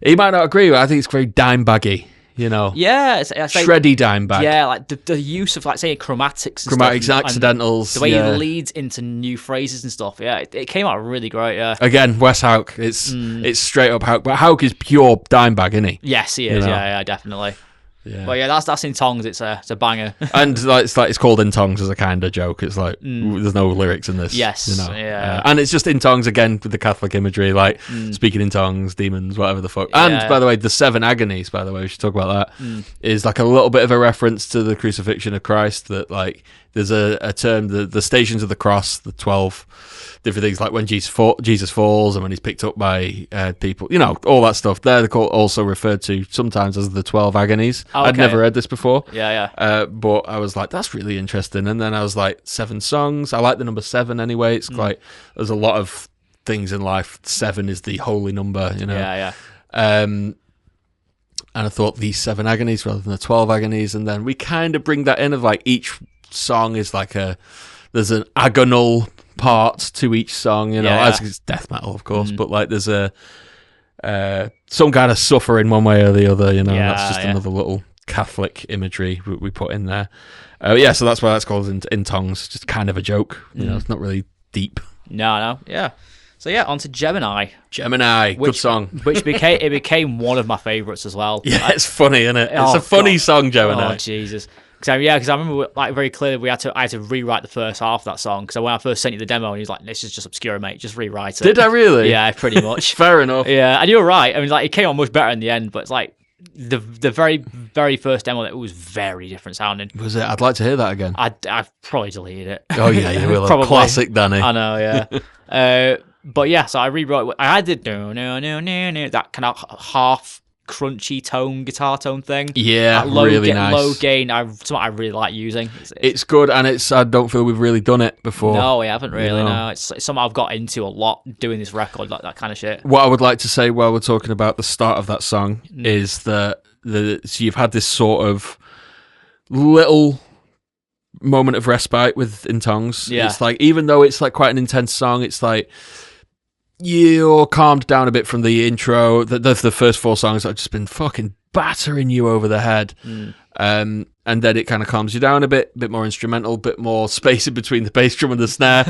You might not agree, but I think it's very dime baggy. You know, it's like, shreddy dime bag. Yeah, like the use of, like, say, chromatics and and accidentals. The way it leads into new phrases and stuff. Yeah, it came out really great. Yeah. Again, Wes Hauk. It's straight up Hauk, but Hauk is pure dime bag, isn't he? Yes, he is. Yeah, definitely. Yeah. But yeah, that's in tongues. It's a banger. And like it's called in tongues as a kind of joke. It's like there's no lyrics in this. Yes, you know? yeah. And it's just in tongues again with the Catholic imagery, like speaking in tongues, demons, whatever the fuck. And by the way, the Seven Agonies. By the way, we should talk about that. Is like a little bit of a reference to the crucifixion of Christ. That like there's a term, the Stations of the Cross, the 12 different things, like when Jesus falls and when he's picked up by people, you know, all that stuff. They're also referred to sometimes as the 12 Agonies. Oh, okay. I'd never heard this before. Yeah. But I was like, that's really interesting. And then I was like, 7 songs. I like the number 7 anyway. It's like, there's a lot of things in life. 7 is the holy number, you know. Yeah. And I thought these 7 Agonies rather than the 12 Agonies. And then we kind of bring that in of like each song is like there's an agonal part to each song, you know, as it's death metal, of course, but like there's some kind of suffering one way or the other, you know. That's just another little Catholic imagery we put in there. So that's why that's called in tongues, just kind of a joke, you know. It's not really deep. No, yeah. So yeah, on to Gemini, good song, which became one of my favourites as well. Yeah, it's funny, isn't it? It's a funny song, Gemini. Oh Jesus. Because I remember, like, very clearly I had to rewrite the first half of that song, because when I first sent you the demo and he was like, this is just obscure, mate, just rewrite it. Did I really? Yeah, pretty much. Fair enough. Yeah, and you're right. I mean, like, it came on much better in the end, but it's like the very, very first demo, it was very different sounding. Was it? I'd like to hear that again. I've probably deleted it. Oh yeah, you will. Probably. Classic Danny. I know, yeah. But yeah, so I rewrote. I did that kind of half crunchy tone, guitar tone thing. Yeah, really nice. Low gain. Something I really like using. It's good, and I don't feel we've really done it before. No, we haven't really. No, it's something I've got into a lot doing this record, like that kind of shit. What I would like to say while we're talking about the start of that song is that so you've had this sort of little moment of respite with In Tongues. Yeah. It's like, even though it's like quite an intense song, it's like you're calmed down a bit from the intro. The first 4 songs have just been fucking battering you over the head. And then it kind of calms you down a bit more instrumental, bit more space in between the bass drum and the snare.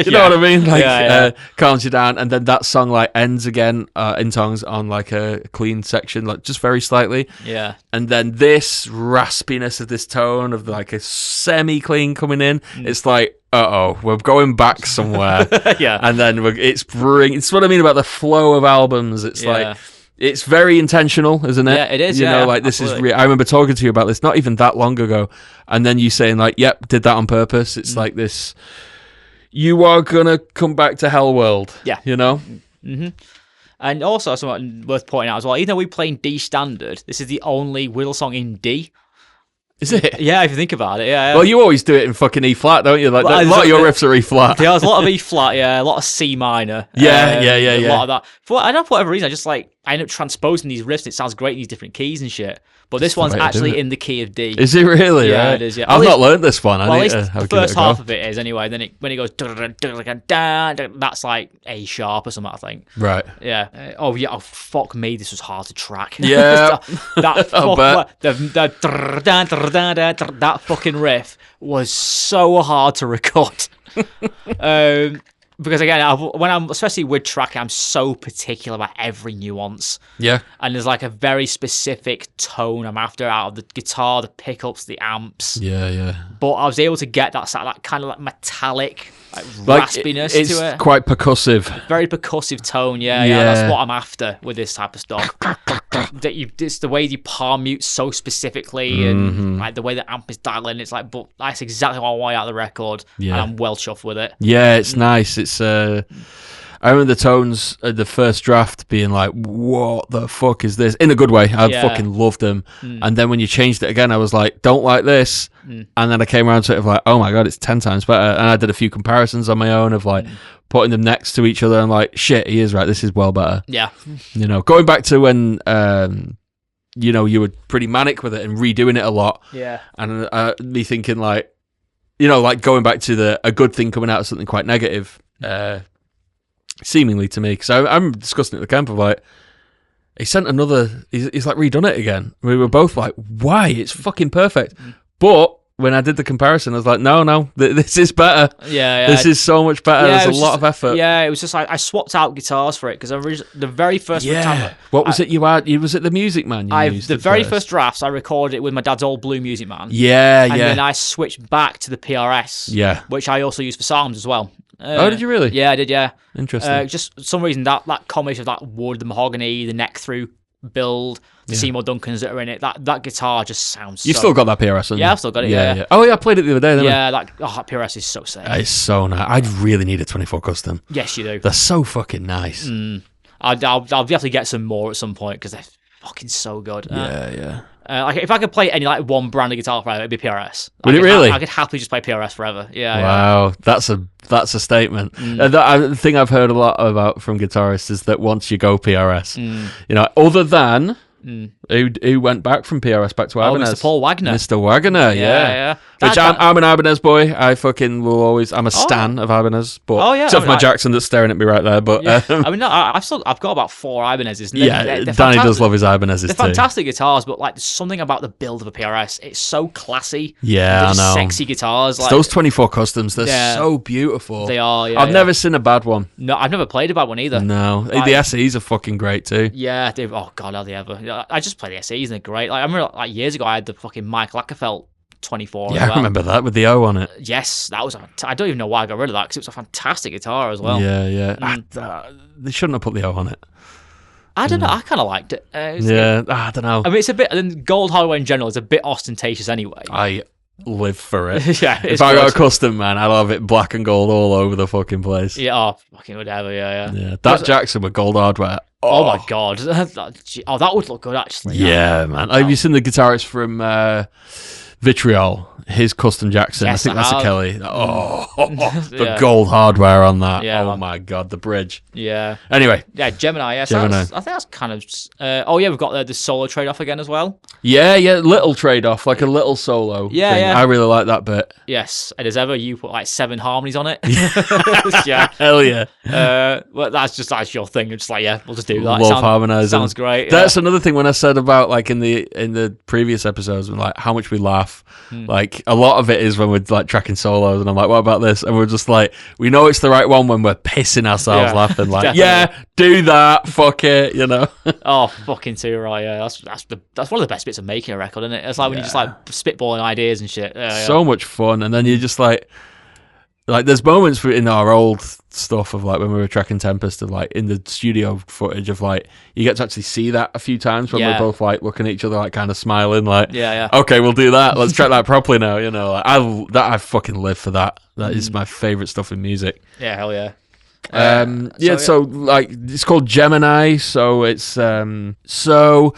You know what I mean? Like, calms you down. And then that song like ends again In Tongues on like a clean section, like just very slightly. Yeah. And then this raspiness of this tone of like a semi-clean coming in, it's like, we're going back somewhere. Yeah. And then it's what I mean about the flow of albums. It's like, it's very intentional, isn't it? Yeah, it is. You know, like this absolutely. I remember talking to you about this not even that long ago, and then you saying like, "Yep, did that on purpose." It's like this. You are gonna come back to Hell World. Yeah, you know. Mm-hmm. And also, something worth pointing out as well. Even though we play in D standard, this is the only Whittle song in D. Is it? Yeah, if you think about it, yeah. Well, you always do it in fucking E flat, don't you? Like a lot of your riffs are E flat. Yeah, there's a lot of E flat, yeah, a lot of C minor. Yeah. A lot of that. I don't know, for whatever reason, I end up transposing these riffs. It sounds great in these different keys and shit. But this one's actually in the key of D. Is it really? Yeah, right? it is. Yeah, I've not learned this one. Well, at least the first half of it is anyway. Then when it goes, that's like A sharp or something, I think. Right. Yeah. Oh fuck me, this was hard to track. Yeah. That fucking riff was so hard to record. because again, when I'm especially with tracking, I'm so particular about every nuance. Yeah. And there's like a very specific tone I'm after out of the guitar, the pickups, the amps. Yeah. But I was able to get that kind of like metallic, like raspiness it's to it. Quite percussive. Very percussive tone, yeah. That's what I'm after with this type of stuff. It's the way you palm mute so specifically, and like the way the amp is dialing. It's like, but that's exactly what I want out of the record, and I'm well chuffed with it. Yeah, it's nice. It's I remember the tones at the first draft being like, what the fuck is this? In a good way. I fucking loved them. And then when you changed it again, I was like, don't like this. And then I came around to it of like, oh my God, it's 10 times better. And I did a few comparisons on my own of like putting them next to each other and like, shit, he is right. This is well better. Yeah. You know, going back to when, you know, you were pretty manic with it and redoing it a lot. Yeah. And me thinking like, you know, like going back to a good thing coming out of something quite negative, seemingly to me, because I'm discussing it with the camp of like, he sent another, he's like redone it again. We were both like, why? It's fucking perfect. But when I did the comparison, I was like, no, this is better. Yeah. This is so much better. There's a lot of effort. Yeah, it was just like I swapped out guitars for it because the very first time. What was it you had? Was it the Music Man you used? The very first drafts, I recorded it with my dad's old Blue Music Man. Yeah. And then I switched back to the PRS. Yeah. Which I also use for Psalms as well. Did you really? Yeah, I did, yeah. Interesting. Just for some reason, that combination of that wood, the mahogany, the neck through build, the Seymour Duncans that are in it, that guitar just sounds You've still got that PRS, haven't you? Yeah, I've still got it, yeah. Oh, yeah, I played it the other day, didn't I? Yeah, that PRS is so sick. It's so nice. I really need a 24 custom. Yes, you do. They're so fucking nice. I'll definitely get some more at some point because they're fucking so good. Yeah. Like if I could play any like one brand of guitar forever, it'd be PRS. Would it really? I could happily just play PRS forever. Yeah. Wow, that's a statement. The thing I've heard a lot about from guitarists is that once you go PRS, you know, other than who went back from PRS back to Ibanez, Mr. Paul Wagner. Mr. Wagner, yeah. Which I'm an Ibanez boy. I fucking will always. I'm a stan of Ibanez, but except for my Jackson that's staring at me right there. But I mean, no, I've got about 4 Ibanezes. Danny does love his Ibanezes. They're fantastic guitars, but like there's something about the build of a PRS. It's so classy. Yeah, I know. Sexy guitars. Like, those 24 customs, they're so beautiful. They are. Yeah, I've never seen a bad one. No, I've never played a bad one either. No, the SEs are fucking great too. Yeah, oh god, are they ever? I just play the SEs and they're great. Like I remember, like years ago, I had the fucking Mike Lagerfeld 24. Yeah, I remember that with the O on it. Yes, that was. I don't even know why I got rid of that because it was a fantastic guitar as well. Yeah. They shouldn't have put the O on it. I don't know. I kind of liked it. I don't know. I mean, it's a bit. And gold hardware in general is a bit ostentatious anyway. I live for it. Yeah, if I got a custom, man, I'd have it black and gold all over the fucking place. Yeah, fucking whatever. Yeah. That Jackson with gold hardware. Oh my god. That would look good actually. Yeah, man. Have you seen the guitarist from Vitriol? His custom Jackson. Yes, I think that's a Kelly. The Yeah. gold hardware on that. Yeah, oh my god, the bridge. Yeah. Anyway. Yeah, Gemini. Yes, Gemini. I think that's kind of. We've got the solo trade off again as well. Yeah, little trade off, like a little solo. Yeah, thing. yeah. I really like that bit. Yes, and as ever, you put like 7 harmonies on it. Yeah. Hell yeah. Well, that's your thing. It's like, yeah, we'll just do that. Love harmonizing. Sounds great. That's another thing when I said about like in the previous episodes, like how much we laugh. Like a lot of it is when we're like tracking solos, and I'm like, what about this? And we're just like, we know it's the right one when we're pissing ourselves laughing. Like, do that, fuck it, you know. Oh, fucking too right. Yeah, that's one of the best bits of making a record, isn't it? It's like when you just like spitballing ideas and shit. So much fun, and then you're just like there's moments in our old stuff of like when we were tracking Tempest of like in the studio footage of like you get to actually see that a few times when we're both like looking at each other like kind of smiling like okay, we'll do that, let's track that properly now, you know. Like, I fucking live for that. That is my favorite stuff in music. Yeah, hell yeah. So like it's called Gemini, so it's so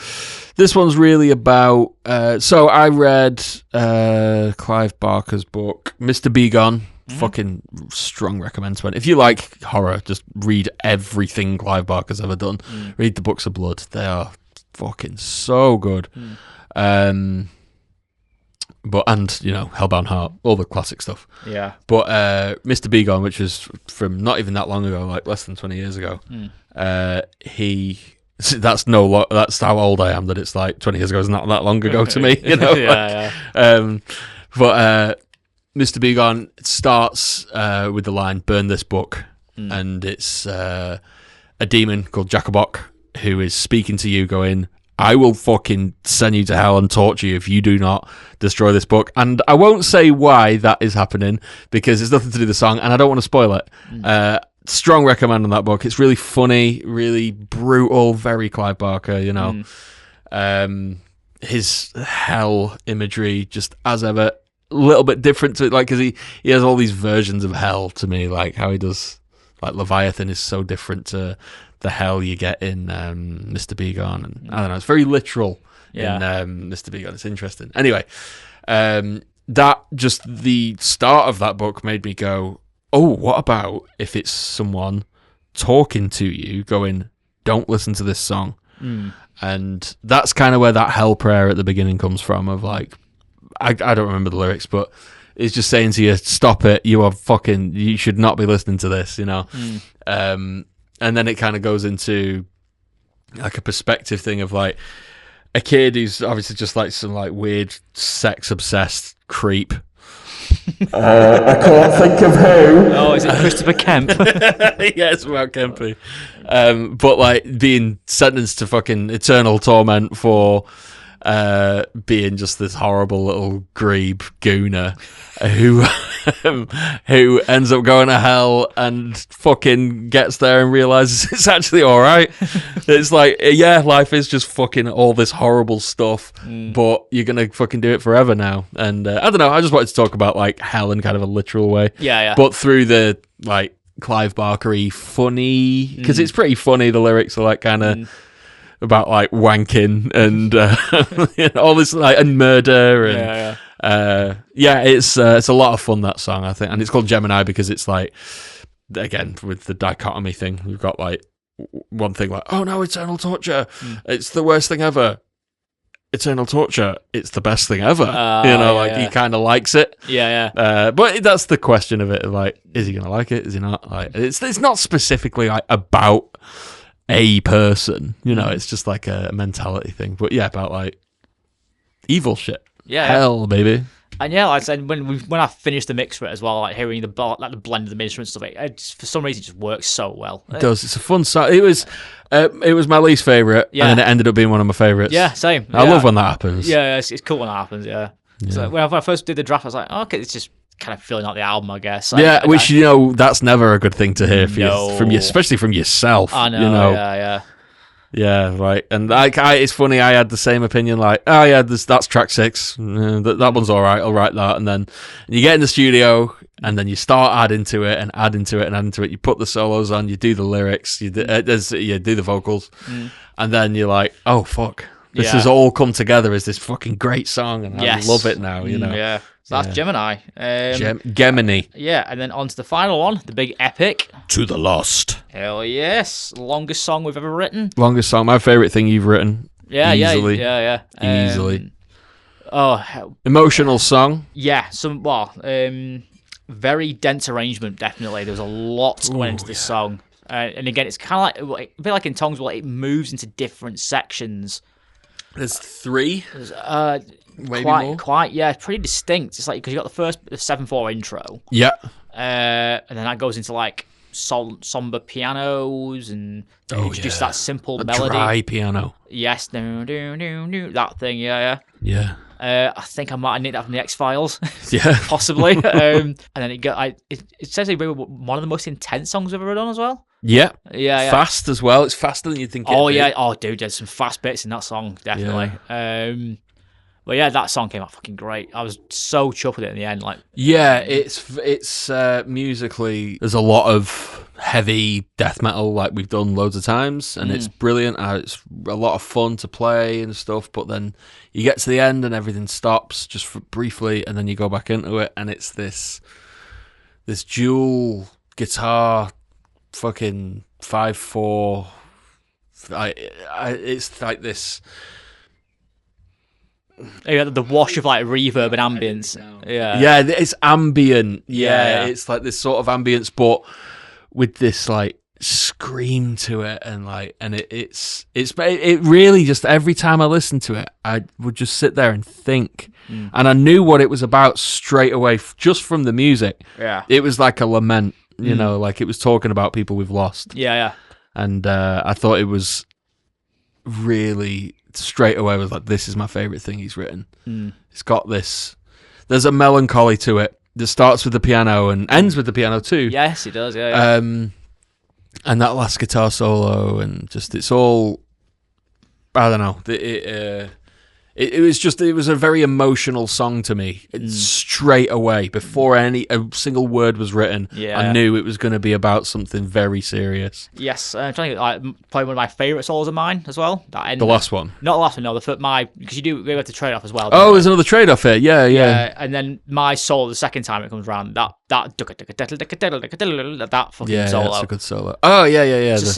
this one's really about so I read Clive Barker's book Mr. Be Gone. Fucking strong recommendment. If you like horror, just read everything Clive Barker's ever done. Read the Books of Blood. They are fucking so good. But you know, Hellbound Heart, all the classic stuff. Yeah. But Mr. Be Gone, which was from not even that long ago, like less than 20 years ago. That's how old I am. That it's like 20 years ago is not that long ago to me. You know. But Mr. Be Gone starts with the line, "Burn this book." and it's a demon called Jacobok who is speaking to you, going, I will fucking send you to hell and torture you if you do not destroy this book. And I won't say why that is happening, because it's nothing to do with the song, and I don't want to spoil it. Strong recommend on that book. It's really funny, really brutal, very Clive Barker, you know. His hell imagery, just as ever, a little bit different to it, like, because he has all these versions of hell to me, like how he does, like Leviathan is so different to the hell you get in Mr. Begone, and I don't know, it's very literal in Mr. Begone. It's interesting. Anyway, that just the start of that book made me go, oh, what about if it's someone talking to you, going, don't listen to this song? And that's kind of where that hell prayer at the beginning comes from, of like, I don't remember the lyrics, but it's just saying to you, stop it, you should not be listening to this, you know. And then it kind of goes into like a perspective thing of like a kid who's obviously just like some like weird sex obsessed creep. I can't think of who. Oh, is it Christopher Kemp? Yeah, it's about Kempy. But like being sentenced to fucking eternal torment for being just this horrible little grebe gooner who ends up going to hell and fucking gets there and realizes it's actually all right. It's like, yeah, life is just fucking all this horrible stuff, but you're gonna fucking do it forever now. And I don't know, I just wanted to talk about like hell in kind of a literal way, but through the like Clive Barker-y funny, because it's pretty funny. The lyrics are like kind of about like wanking and you know, all this like, and murder and it's a lot of fun, that song, I think. And it's called Gemini because it's like, again, with the dichotomy thing, we've got like one thing like, oh no, eternal torture, it's the worst thing ever. Eternal torture, it's the best thing ever. You know, like he kind of likes it. But that's the question of it, like, is he gonna like it, is he not? Like, it's not specifically like about a person, you know, it's just like a mentality thing. But yeah, about like evil shit. Hell, baby. And yeah, like I said, when I finished the mix for it as well, like hearing the blend of the instruments and stuff, it just, for some reason, it just works so well. It does. It's a fun song. It was my least favourite, and then it ended up being one of my favourites. Yeah, same. I love when that happens. Yeah, it's cool when that happens. Yeah. So when I first did the draft, I was like, oh, okay, it's just kind of filling out the album, I guess. Like, which you know, that's never a good thing to hear from you, especially from yourself. I know. You know? Yeah, right. And like, it's funny. I had the same opinion. Like, oh yeah, that's track 6. That one's all right. I'll write that. And then you get in the studio, and then you start adding to it and adding to it and adding to it. You put the solos on. You do the lyrics. You do the vocals, and then you're like, oh fuck, this has all come together as this fucking great song, and I love it now. You know. Yeah. So that's Gemini. Gemini. Yeah, and then on to the final one, the big epic. To the Lost. Hell yes. Longest song we've ever written. Longest song. My favourite thing you've written. Easily. Easily. Emotional song. Yeah. Very dense arrangement, definitely. There was a lot going into this song. And again, it's kind of like, a bit like in Tongues, where it moves into different sections. There's 3. Maybe more? It's pretty distinct. It's like, because you got the 7/4 intro. Yeah. And then that goes into like somber pianos and introduce that simple melody. Dry piano. Yes, that thing. Yeah. I think I might have nicked that from the X-Files. Yeah, possibly. And then it says it's one of the most intense songs we've ever done as well. Yeah. Fast as well. It's faster than you'd think. Oh, dude, there's some fast bits in that song, definitely. Yeah. But yeah, that song came out fucking great. I was so chuffed with it in the end. Like, yeah, it's musically, there's a lot of heavy death metal like we've done loads of times, and it's brilliant. It's a lot of fun to play and stuff. But then you get to the end and everything stops just for briefly, and then you go back into it, and it's this dual guitar, fucking 5/4. It's like this. Yeah, the wash of like reverb and ambience. Yeah, it's ambient. Yeah, it's like this sort of ambience, but with this like scream to it, and like, and it really just, every time I listened to it, I would just sit there and think, and I knew what it was about straight away just from the music. Yeah, it was like a lament. You know, like it was talking about people we've lost. Yeah. And I thought it was really straight away was like, this is my favourite thing he's written. It's got this, there's a melancholy to it that starts with the piano and ends with the piano too. Yes, it does, yeah. And that last guitar solo and just, it's all, I don't know, it was a very emotional song to me. Straight away, before a single word was written, I knew it was going to be about something very serious. Yes, I'm trying to think, probably one of my favourite solos of mine as well. The last one? Not the last one, no. Because we have to trade off as well. Oh, there's another trade off here. Yeah. And then my solo, the second time it comes around, that fucking solo. Yeah, that's a good solo. Oh, yeah.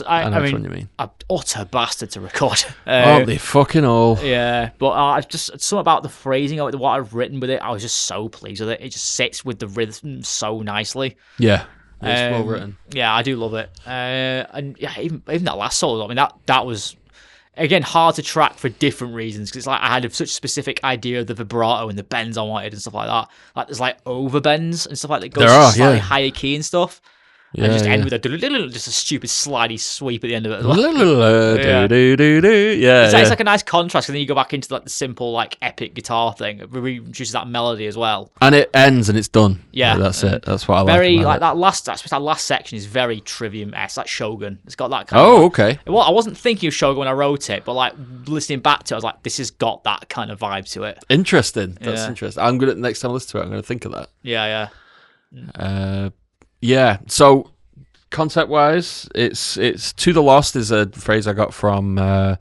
I know which one you mean. I'm utter bastard to record. Aren't they fucking all? Yeah, but I've just something about the phrasing of it, what I've written with it. I was just so pleased with it. It just sits with the rhythm so nicely. Yeah, it's well written. Yeah, I do love it. And yeah, even that last solo. I mean, that was again hard to track for different reasons because it's like I had such a specific idea of the vibrato and the bends I wanted and stuff like that. Like there's like over bends and stuff like that. Goes slightly higher key and stuff. And just end with just a stupid slidey sweep at the end of it as well. It's like a nice contrast, and then you go back into like the simple, like epic guitar thing. It reintroduces that melody as well, and it ends and it's done. Yeah, that's it. That's what I like. Very about like it. that last section is very Trivium-esque, like Shogun. It's got that kind of. Oh, okay. Well, I wasn't thinking of Shogun when I wrote it, but like listening back to it, I was like, this has got that kind of vibe to it. Interesting. That's interesting. I'm gonna next time I listen to it, I'm gonna think of that. Yeah. Yeah. So, concept-wise, it's "To the Lost" is a phrase I got from I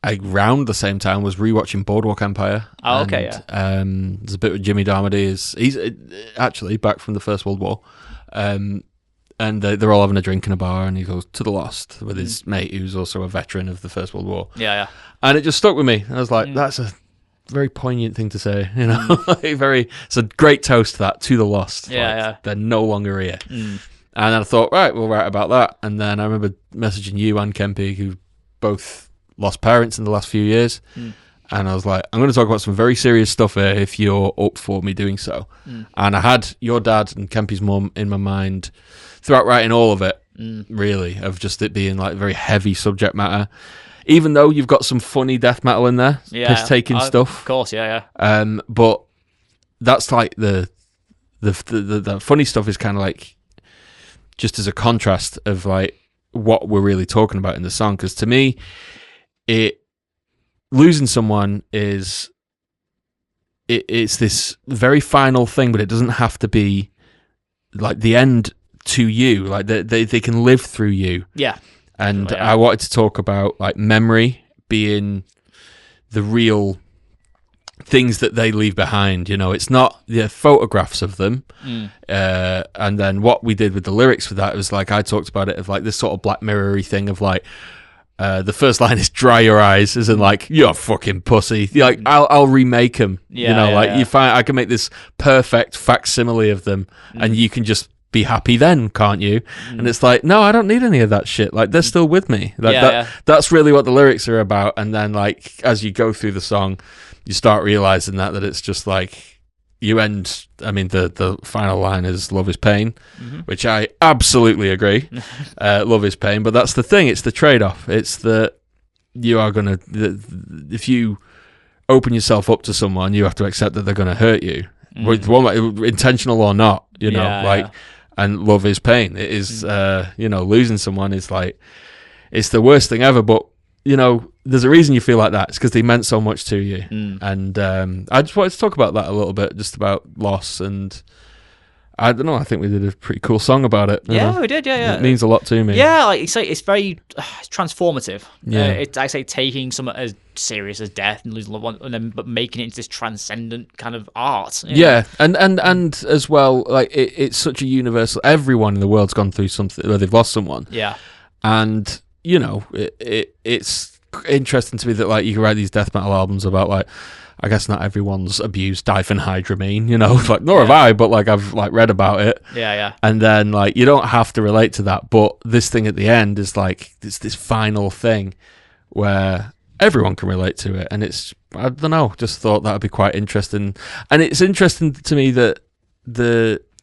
around the same time was rewatching Boardwalk Empire. Oh, okay. There's a bit with Jimmy Darmody. He's actually back from the First World War, and they're all having a drink in a bar, and he goes "To the Lost" with his mate, who's also a veteran of the First World War. Yeah. And it just stuck with me. I was like, that's a very poignant thing to say, you know. It's a great toast to that, to the lost. Yeah. They're no longer here. And then I thought, right, we'll write about that. And then I remember messaging you and Kempi, who both lost parents in the last few years. And I was like, I'm going to talk about some very serious stuff here if you're up for me doing so. And I had your dad and Kempi's mum in my mind throughout writing all of it, really, of just it being like very heavy subject matter. Even though you've got some funny death metal in there, piss-taking stuff. Of course, yeah. But that's like the funny stuff is kind of like just as a contrast of like what we're really talking about in the song. Because to me, losing someone is it's this very final thing, but it doesn't have to be like the end to you. Like they can live through you. Yeah. And I wanted to talk about like memory being the real things that they leave behind. You know, it's not the photographs of them. And then what we did with the lyrics for that was like I talked about it of like this sort of Black Mirror-y thing of like the first line is "dry your eyes," as in like you're a fucking pussy. Like I'll remake them. You find I can make this perfect facsimile of them, and you can just be happy then, can't you? And it's like, no, I don't need any of that shit. Like they're still with me. That's really what the lyrics are about. And then like as you go through the song, you start realizing that it's just like you end. I mean, the final line is "Love is pain," which I absolutely agree. Love is pain, but that's the thing. It's the trade-off. It's that you are gonna if you open yourself up to someone, you have to accept that they're gonna hurt you, intentional or not. You know, and love is pain. It is, losing someone is like, it's the worst thing ever. But, you know, there's a reason you feel like that. It's because they meant so much to you. And I just wanted to talk about that a little bit, just about loss. And I don't know, I think we did a pretty cool song about it. Yeah, we did, yeah. It means a lot to me. Yeah, like it's very transformative. Yeah. I say taking something as serious as death and losing loved one, and then but making it into this transcendent kind of art. Yeah, and as well, like it's such a universal. Everyone in the world's gone through something where they've lost someone. Yeah, and you know, it's interesting to me that like you can write these death metal albums about like. I guess not everyone's abused diphenhydramine, you know, like nor have I, but like I've like read about it. Yeah. And then like you don't have to relate to that, but this thing at the end is like this final thing where everyone can relate to it, and it's I don't know, just thought that would be quite interesting. And it's interesting to me that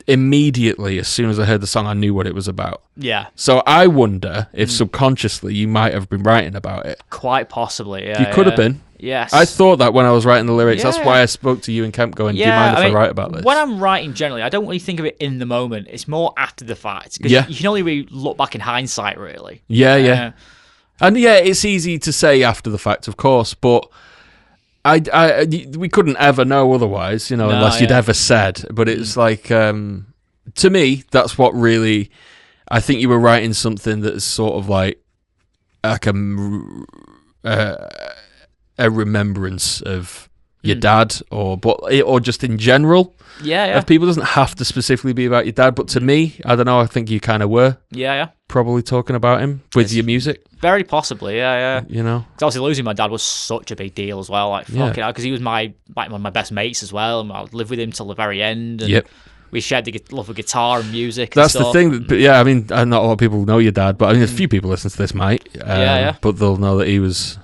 immediately, as soon as I heard the song, I knew what it was about. Yeah. So I wonder if subconsciously you might have been writing about it. Quite possibly, yeah. You could have been. Yes. I thought that when I was writing the lyrics. Yeah. That's why I spoke to you and Kemp going, do you mind if I write about this? When I'm writing, generally, I don't really think of it in the moment. It's more after the fact. Because you can only really look back in hindsight, really. Yeah. And it's easy to say after the fact, of course, but we couldn't ever know otherwise, unless you'd ever said. But it's like, to me, that's what really, I think you were writing something that's sort of like a remembrance of your dad, or just in general. Yeah. Of people. It doesn't have to specifically be about your dad, but to me, I don't know, I think you kind of were. Yeah. Probably talking about him with your music. Very possibly, yeah. Because obviously losing my dad was such a big deal as well. Like, fucking hell, because he was one of my best mates as well, and I lived with him till the very end. And we shared the love of guitar and music. That's and the thing. But I mean, not a lot of people know your dad, but I mean, a few people listen to this might. But they'll know that he was,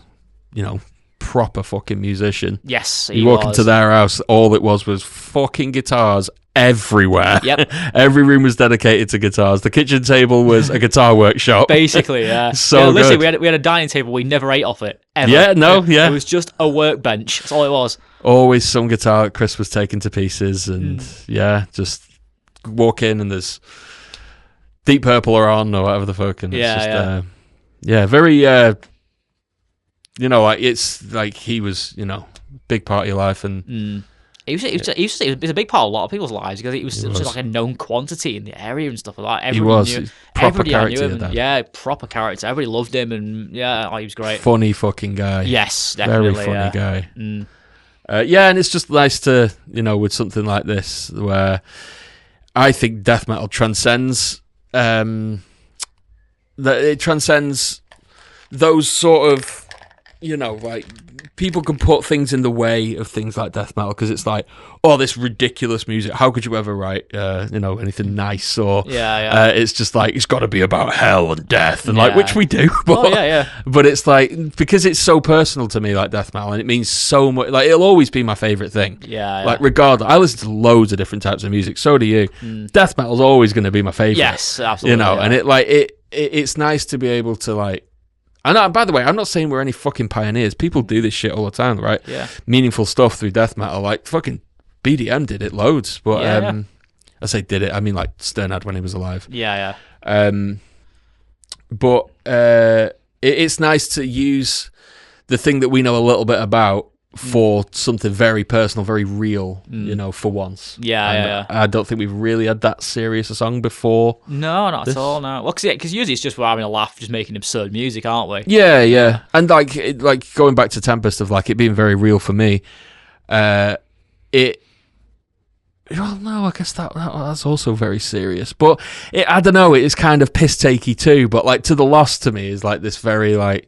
proper fucking musician. Yes, you walk into their house, all it was fucking guitars everywhere. Yep. Every room was dedicated to guitars. The kitchen table was a guitar workshop. Basically, yeah. So listen, we had a dining table. We never ate off it, ever. It was just a workbench. That's all it was. Always some guitar that Chris was taking to pieces, and just walk in and there's Deep Purple are on or whatever the fuck, and it's just very like it's like he was big part of your life, and He was a big part of a lot of people's lives because he was such like a known quantity in the area and stuff like that. Everybody knew, proper character. Knew him, proper character. Everybody loved him, and he was great. Funny fucking guy. Yes, definitely. Very funny guy. And it's just nice to with something like this where I think death metal transcends that it transcends those sort of like people can put things in the way of things like death metal because it's like, oh, this ridiculous music. How could you ever write, anything nice? Or it's just like it's got to be about hell and death, and like which we do. But, but it's like because it's so personal to me, like death metal, and it means so much. Like it'll always be my favorite thing. Like regardless, I listen to loads of different types of music. So do you. Death metal's always going to be my favorite. Yes, absolutely. And it's nice to be able to like. And by the way, I'm not saying we're any fucking pioneers. People do this shit all the time, right? Yeah. Meaningful Stuff through death metal. Like, fucking BDM did it loads. But, I say did it, I mean, like, Sternad when he was alive. Yeah. But it's nice to use the thing that we know a little bit about for something very personal, very real, for once. Yeah. I don't think we've really had that serious a song before. No, not at all, no. Well, because usually it's just we're having a laugh, just making absurd music, aren't we? Yeah. And, like going back to Tempest of, like, it being very real for me, well, no, I guess that's also very serious. But, I don't know, it's kind of piss-takey too, but, like, To the Lost to me is, like, this very, like...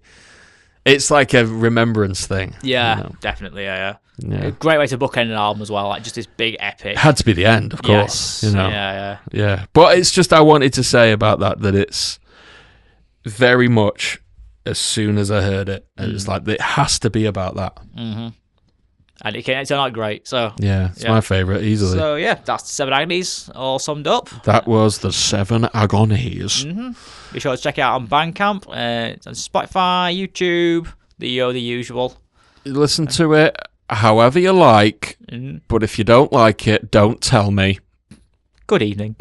It's like a remembrance thing. Yeah, definitely, yeah. A great way to bookend an album as well, like just this big epic. It had to be the end, of course. Yes. Yeah. But it's just, I wanted to say about that it's very much, as soon as I heard it, it's like, it has to be about that. Mm-hmm. And it turned out great, so... Yeah, it's my favourite, easily. So, that's Seven Agonies, all summed up. That was the Seven Agonies. Mm-hmm. Be sure to check it out on Bandcamp, it's on Spotify, YouTube, the usual. Listen to it however you like, but if you don't like it, don't tell me. Good evening.